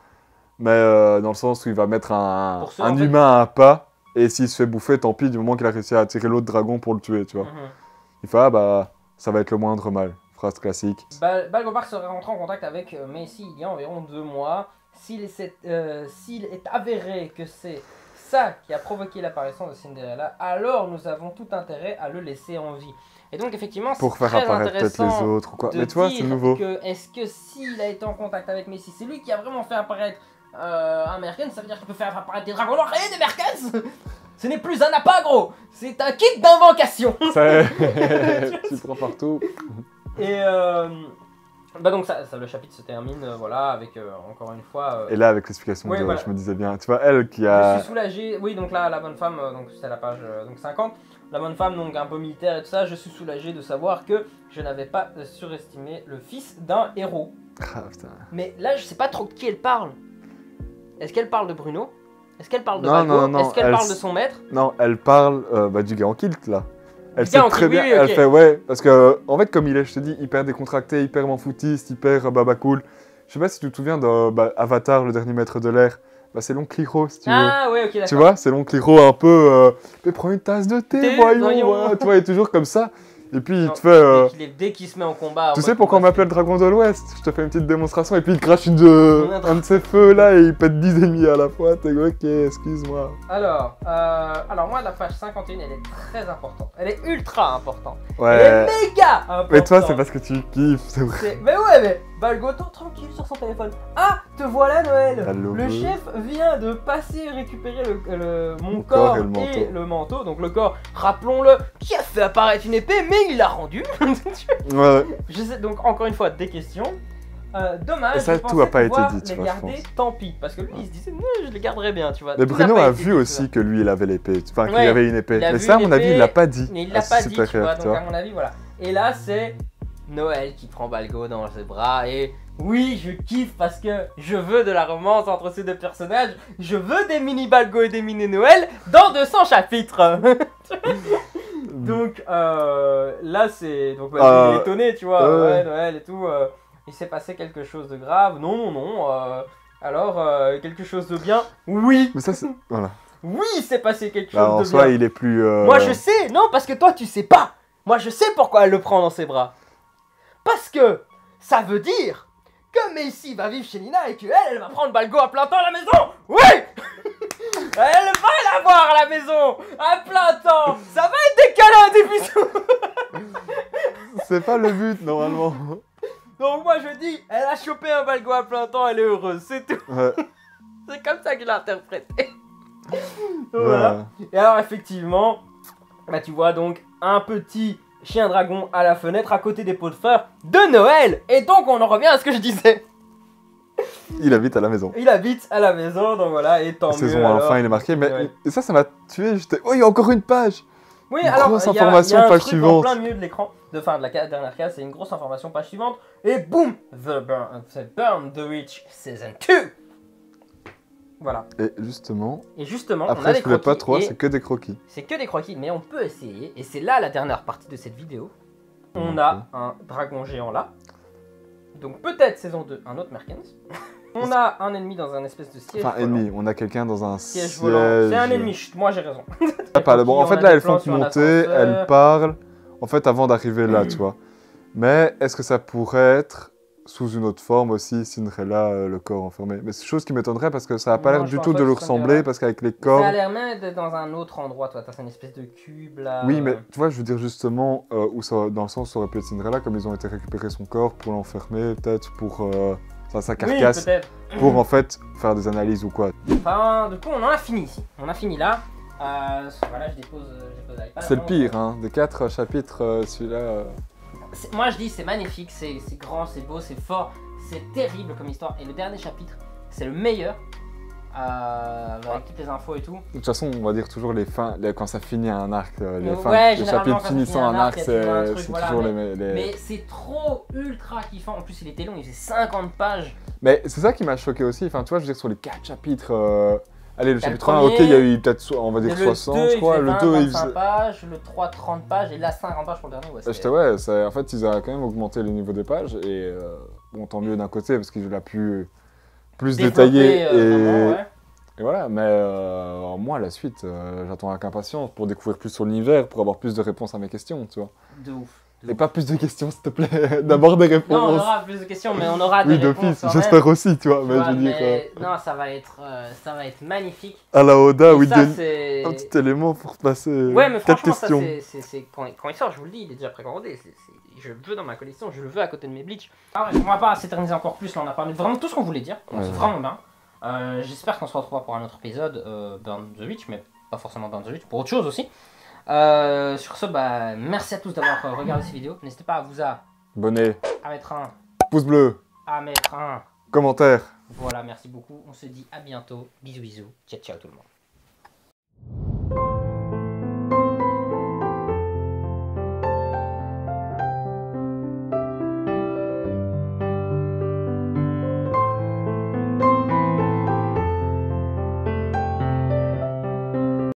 [SPEAKER 1] mais dans le sens où il va mettre un
[SPEAKER 2] Pour ceux, en fait-
[SPEAKER 1] humain à un pas, et s'il se fait bouffer, tant pis, du moment qu'il a réussi à attirer l'autre dragon pour le tuer, tu vois.
[SPEAKER 2] Mhm.
[SPEAKER 1] Il fait, ah bah, ça va être le moindre mal. Phrase classique.
[SPEAKER 2] Balgo Park serait rentré en contact avec Messi il y a environ 2 mois. S'il est avéré que c'est ça qui a provoqué l'apparition de Cinderella, alors nous avons tout intérêt à le laisser en vie. Et donc effectivement, c'est
[SPEAKER 1] Pour faire
[SPEAKER 2] très
[SPEAKER 1] apparaître peut-être les
[SPEAKER 2] intéressant
[SPEAKER 1] autres ou quoi.
[SPEAKER 2] de
[SPEAKER 1] Mais tu vois, c'est
[SPEAKER 2] dire
[SPEAKER 1] nouveau.
[SPEAKER 2] que est-ce que s'il a été en contact avec Messi, c'est lui qui a vraiment fait apparaître un Merkens, ça veut dire qu'il peut faire apparaître des dragons noirs et des Merkens. Ce n'est plus un appât, gros, c'est un kit d'invocation.
[SPEAKER 1] Ça... tu prends partout.
[SPEAKER 2] Et bah donc ça, le chapitre se termine voilà avec encore une fois.
[SPEAKER 1] Et là, avec l'explication
[SPEAKER 2] ouais,
[SPEAKER 1] de
[SPEAKER 2] voilà.
[SPEAKER 1] je me disais bien. Tu vois, elle qui
[SPEAKER 2] Je
[SPEAKER 1] a.
[SPEAKER 2] suis soulagé. Oui, donc là la bonne femme, donc c'est la page donc 50. La bonne femme, donc un peu militaire et tout ça. Je suis soulagé de savoir que je n'avais pas surestimé le fils d'un héros.
[SPEAKER 1] Ah, putain.
[SPEAKER 2] Mais là, je sais pas trop de qui elle parle. Est-ce qu'elle parle de Bruno? Est-ce qu'elle parle de
[SPEAKER 1] Non,
[SPEAKER 2] Balgo?
[SPEAKER 1] non, non,
[SPEAKER 2] Est-ce qu'elle
[SPEAKER 1] elle
[SPEAKER 2] parle de son maître?
[SPEAKER 1] Non, elle parle du gars en kilt là. Elle
[SPEAKER 2] Du
[SPEAKER 1] sait
[SPEAKER 2] gars en
[SPEAKER 1] très
[SPEAKER 2] kilt,
[SPEAKER 1] bien.
[SPEAKER 2] oui, oui,
[SPEAKER 1] Elle
[SPEAKER 2] ok.
[SPEAKER 1] fait ouais, parce que en fait, comme il est, je te dis, hyper décontracté, hyper m'en-foutiste, hyper baba cool. Je sais pas si tu te souviens de Avatar, le dernier maître de l'air. Bah, c'est l'oncle Hiro, si tu veux.
[SPEAKER 2] Ah ouais, ok, d'accord.
[SPEAKER 1] Tu vois, c'est l'oncle Hiro un peu. Mais prends une tasse de thé,
[SPEAKER 2] Thé,
[SPEAKER 1] voyons.
[SPEAKER 2] voyons.
[SPEAKER 1] Voilà, tu vois, il est toujours comme ça. Et puis il
[SPEAKER 2] Non,
[SPEAKER 1] te fait.
[SPEAKER 2] dès qu'il se met en combat.
[SPEAKER 1] Tu
[SPEAKER 2] en
[SPEAKER 1] sais
[SPEAKER 2] mode
[SPEAKER 1] pourquoi on
[SPEAKER 2] combat,
[SPEAKER 1] m'appelle le dragon de l'Ouest? Je te fais une petite démonstration et puis il crache un de ses feux là et il pète 10 ennemis à la fois. T'es ok, excuse-moi.
[SPEAKER 2] Alors moi la page 51 elle est très importante. Elle est ultra importante. Elle
[SPEAKER 1] Ouais.
[SPEAKER 2] est méga importante.
[SPEAKER 1] Mais toi, c'est parce que tu kiffes, c'est vrai.
[SPEAKER 2] Mais ouais, mais Balgoto tranquille sur son téléphone. Ah, te voilà Noël.
[SPEAKER 1] Allô,
[SPEAKER 2] Le
[SPEAKER 1] bleu.
[SPEAKER 2] chef vient de passer récupérer mon
[SPEAKER 1] Mon
[SPEAKER 2] corps
[SPEAKER 1] corps et le manteau.
[SPEAKER 2] et le manteau. Donc le corps, rappelons-le, qui a fait apparaître une épée, mais il l'a rendu.
[SPEAKER 1] Ouais.
[SPEAKER 2] Je sais, donc encore une fois des questions. Dommage,
[SPEAKER 1] Et ça,
[SPEAKER 2] je
[SPEAKER 1] tout
[SPEAKER 2] pensais
[SPEAKER 1] a pas été
[SPEAKER 2] pouvoir
[SPEAKER 1] dit, tu
[SPEAKER 2] les
[SPEAKER 1] vois, je
[SPEAKER 2] garder,
[SPEAKER 1] pense.
[SPEAKER 2] tant pis. Parce que lui, il se disait, non, je les garderai bien, tu vois.
[SPEAKER 1] Mais
[SPEAKER 2] Tout
[SPEAKER 1] Bruno
[SPEAKER 2] n'a pas
[SPEAKER 1] a
[SPEAKER 2] été
[SPEAKER 1] vu
[SPEAKER 2] dit,
[SPEAKER 1] aussi que lui il avait l'épée. Enfin, qu'il
[SPEAKER 2] Ouais,
[SPEAKER 1] y avait une épée.
[SPEAKER 2] il a
[SPEAKER 1] Mais
[SPEAKER 2] vu
[SPEAKER 1] ça, à
[SPEAKER 2] une
[SPEAKER 1] mon avis,
[SPEAKER 2] épée,
[SPEAKER 1] il l'a pas dit.
[SPEAKER 2] Mais il
[SPEAKER 1] à
[SPEAKER 2] l'a pas
[SPEAKER 1] ses
[SPEAKER 2] dit, tu vois,
[SPEAKER 1] supérieurs,
[SPEAKER 2] donc à mon avis, voilà. Et là, c'est Noël qui prend Balgo dans ses bras et oui, je kiffe parce que je veux de la romance entre ces deux personnages. Je veux des mini Balgo et des mini Noël dans 200 chapitres. Donc là, c'est... Donc Balgo il est étonné, tu vois, ouais, Noël et tout. Il s'est passé quelque chose de grave. Non, non, non. Alors, quelque chose de bien? Oui.
[SPEAKER 1] Mais ça, c'est. Voilà.
[SPEAKER 2] Oui, il s'est passé quelque chose
[SPEAKER 1] Bah, en
[SPEAKER 2] de
[SPEAKER 1] soi,
[SPEAKER 2] bien.
[SPEAKER 1] il est plus.
[SPEAKER 2] Moi je sais, non parce que toi tu sais pas. Moi je sais pourquoi elle le prend dans ses bras. Parce que ça veut dire que Messi va vivre chez Nina et que elle va prendre Balgo à plein temps à la maison. Oui. Elle va la voir à la maison, à plein temps. Ça va être des câlins, des bisous.
[SPEAKER 1] C'est pas le but, normalement.
[SPEAKER 2] Donc moi je dis, elle a chopé un balgo à plein temps, elle est heureuse, c'est tout.
[SPEAKER 1] Ouais.
[SPEAKER 2] C'est comme ça que je l'ai interprété. Voilà. Et alors effectivement, bah tu vois donc un petit chien dragon à la fenêtre à côté des pots de fleurs de Noël. Et donc on en revient à ce que je disais.
[SPEAKER 1] Il habite à la maison.
[SPEAKER 2] Il habite à la maison, donc voilà, et tant mieux.
[SPEAKER 1] Saison 1,
[SPEAKER 2] alors.
[SPEAKER 1] fin, il est marqué, mais
[SPEAKER 2] Ouais.
[SPEAKER 1] et ça m'a tué. J'étais, oh, il y a encore une page.
[SPEAKER 2] Oui,
[SPEAKER 1] Une
[SPEAKER 2] alors
[SPEAKER 1] grosse
[SPEAKER 2] il y a
[SPEAKER 1] information,
[SPEAKER 2] un
[SPEAKER 1] page
[SPEAKER 2] truc
[SPEAKER 1] suivante.
[SPEAKER 2] en plein milieu de l'écran, de la dernière case, c'est une grosse information, page suivante, et boum, The Burn the Witch Season 2. Voilà.
[SPEAKER 1] Et justement,
[SPEAKER 2] Et justement, on a
[SPEAKER 1] après,
[SPEAKER 2] des
[SPEAKER 1] je voulais pas
[SPEAKER 2] croquis,
[SPEAKER 1] trop,
[SPEAKER 2] et
[SPEAKER 1] c'est que des croquis.
[SPEAKER 2] c'est que des croquis, mais on peut essayer, et c'est là la dernière partie de cette vidéo. On
[SPEAKER 1] Ok.
[SPEAKER 2] a un dragon géant là, donc peut-être saison 2, un autre Merkens. On a un ennemi dans un espèce de siège
[SPEAKER 1] Enfin,
[SPEAKER 2] volant.
[SPEAKER 1] ennemi, on a quelqu'un dans un
[SPEAKER 2] Siège
[SPEAKER 1] siège.
[SPEAKER 2] volant, c'est un ennemi, chut, moi j'ai raison.
[SPEAKER 1] Ah, pas, bon, en
[SPEAKER 2] On
[SPEAKER 1] fait,
[SPEAKER 2] a
[SPEAKER 1] là,
[SPEAKER 2] des
[SPEAKER 1] elles font
[SPEAKER 2] plans sur un
[SPEAKER 1] monter,
[SPEAKER 2] ascenseur.
[SPEAKER 1] elles parlent, en fait, avant d'arriver là, tu vois. Mais est-ce que ça pourrait être sous une autre forme aussi, Cinderella, le corps enfermé? Mais c'est chose qui m'étonnerait parce que ça n'a pas
[SPEAKER 2] Non,
[SPEAKER 1] l'air
[SPEAKER 2] je
[SPEAKER 1] du
[SPEAKER 2] pense
[SPEAKER 1] tout
[SPEAKER 2] pas
[SPEAKER 1] de
[SPEAKER 2] que
[SPEAKER 1] lui
[SPEAKER 2] ce soit
[SPEAKER 1] ressembler,
[SPEAKER 2] Cinderella.
[SPEAKER 1] parce qu'avec les
[SPEAKER 2] Ça
[SPEAKER 1] corps...
[SPEAKER 2] a l'air même d'être dans un autre endroit, toi, t'as une espèce de cube là.
[SPEAKER 1] Oui, mais tu vois, je veux dire justement, où ça, dans le sens où ça aurait pu être Cinderella, comme ils ont été récupérer son corps pour l'enfermer, peut-être pour sa
[SPEAKER 2] Oui,
[SPEAKER 1] carcasse,
[SPEAKER 2] peut-être.
[SPEAKER 1] pour en fait faire des analyses ou quoi.
[SPEAKER 2] Enfin, du coup, on en a fini ici. On a fini là. Voilà, je dépose l'iPad.
[SPEAKER 1] C'est le pire, hein, des 4 chapitres, celui-là...
[SPEAKER 2] Moi, je dis, c'est magnifique, c'est grand, c'est beau, c'est fort, c'est terrible comme histoire. Et le dernier chapitre, c'est le meilleur. Avec toutes les infos et tout.
[SPEAKER 1] De toute façon, on va dire toujours les fins, quand ça finit un arc, les,
[SPEAKER 2] Ouais,
[SPEAKER 1] les
[SPEAKER 2] généralement,
[SPEAKER 1] chapitres
[SPEAKER 2] quand ça
[SPEAKER 1] finissant
[SPEAKER 2] finit un
[SPEAKER 1] un arc,
[SPEAKER 2] arc, il y a toujours un
[SPEAKER 1] c'est
[SPEAKER 2] truc, voilà,
[SPEAKER 1] toujours les...
[SPEAKER 2] Mais c'est trop ultra kiffant. En plus, il était long, il faisait 50 pages.
[SPEAKER 1] Mais c'est ça qui m'a choqué aussi, enfin tu vois, je veux dire, sur les 4 chapitres... Allez, le
[SPEAKER 2] T'as le
[SPEAKER 1] chapitre 1,
[SPEAKER 2] premier,
[SPEAKER 1] ok, il y a eu peut-être, on va dire,
[SPEAKER 2] Le
[SPEAKER 1] 60,
[SPEAKER 2] 2,
[SPEAKER 1] je crois.
[SPEAKER 2] il
[SPEAKER 1] Le
[SPEAKER 2] faisait
[SPEAKER 1] 2,
[SPEAKER 2] 20,
[SPEAKER 1] il
[SPEAKER 2] 25
[SPEAKER 1] faisait...
[SPEAKER 2] pages, le 3, 30 pages, et là, 50 pages pour le dernier. Ouais,
[SPEAKER 1] J'étais, ouais, en fait, ils avaient quand même augmenté le niveau des pages, et bon, tant mieux d'un côté, parce qu'il a pu plus détailler,
[SPEAKER 2] vraiment, ouais.
[SPEAKER 1] et voilà, mais moi, la suite, j'attends avec impatience pour découvrir plus sur l'univers, pour avoir plus de réponses à mes questions, tu vois.
[SPEAKER 2] De ouf.
[SPEAKER 1] Et pas plus de questions, s'il te plaît, d'abord des réponses.
[SPEAKER 2] Non, on aura plus de questions, mais on aura des
[SPEAKER 1] Oui,
[SPEAKER 2] réponses
[SPEAKER 1] d'office,
[SPEAKER 2] quand
[SPEAKER 1] j'espère
[SPEAKER 2] même,
[SPEAKER 1] aussi, tu vois,
[SPEAKER 2] tu
[SPEAKER 1] mais
[SPEAKER 2] vois,
[SPEAKER 1] je veux dire...
[SPEAKER 2] mais non, ça va être magnifique.
[SPEAKER 1] à la Oda,
[SPEAKER 2] Et
[SPEAKER 1] où il
[SPEAKER 2] ça,
[SPEAKER 1] donne
[SPEAKER 2] c'est...
[SPEAKER 1] un petit élément pour passer
[SPEAKER 2] Ouais, mais
[SPEAKER 1] 4
[SPEAKER 2] franchement, ça,
[SPEAKER 1] questions.
[SPEAKER 2] c'est quand il sort, je vous le dis, il est déjà précommandé. Je le veux dans ma collection, je le veux à côté de mes Bleach. Ah ouais, on va pas s'éterniser encore plus, là, on a parlé de vraiment tout ce qu'on voulait dire. Donc, c'est vraiment bien. J'espère qu'on se retrouvera pour un autre épisode, Burn the Witch, mais pas forcément Burn the Witch, pour autre chose aussi. Sur ce, bah, merci à tous d'avoir regardé cette vidéo. N'hésitez pas à vous
[SPEAKER 1] Abonnez,
[SPEAKER 2] à mettre un,
[SPEAKER 1] pouce bleu,
[SPEAKER 2] à mettre un.
[SPEAKER 1] commentaire.
[SPEAKER 2] Voilà, merci beaucoup. On se dit à bientôt. Bisous, bisous. Ciao, ciao tout le monde.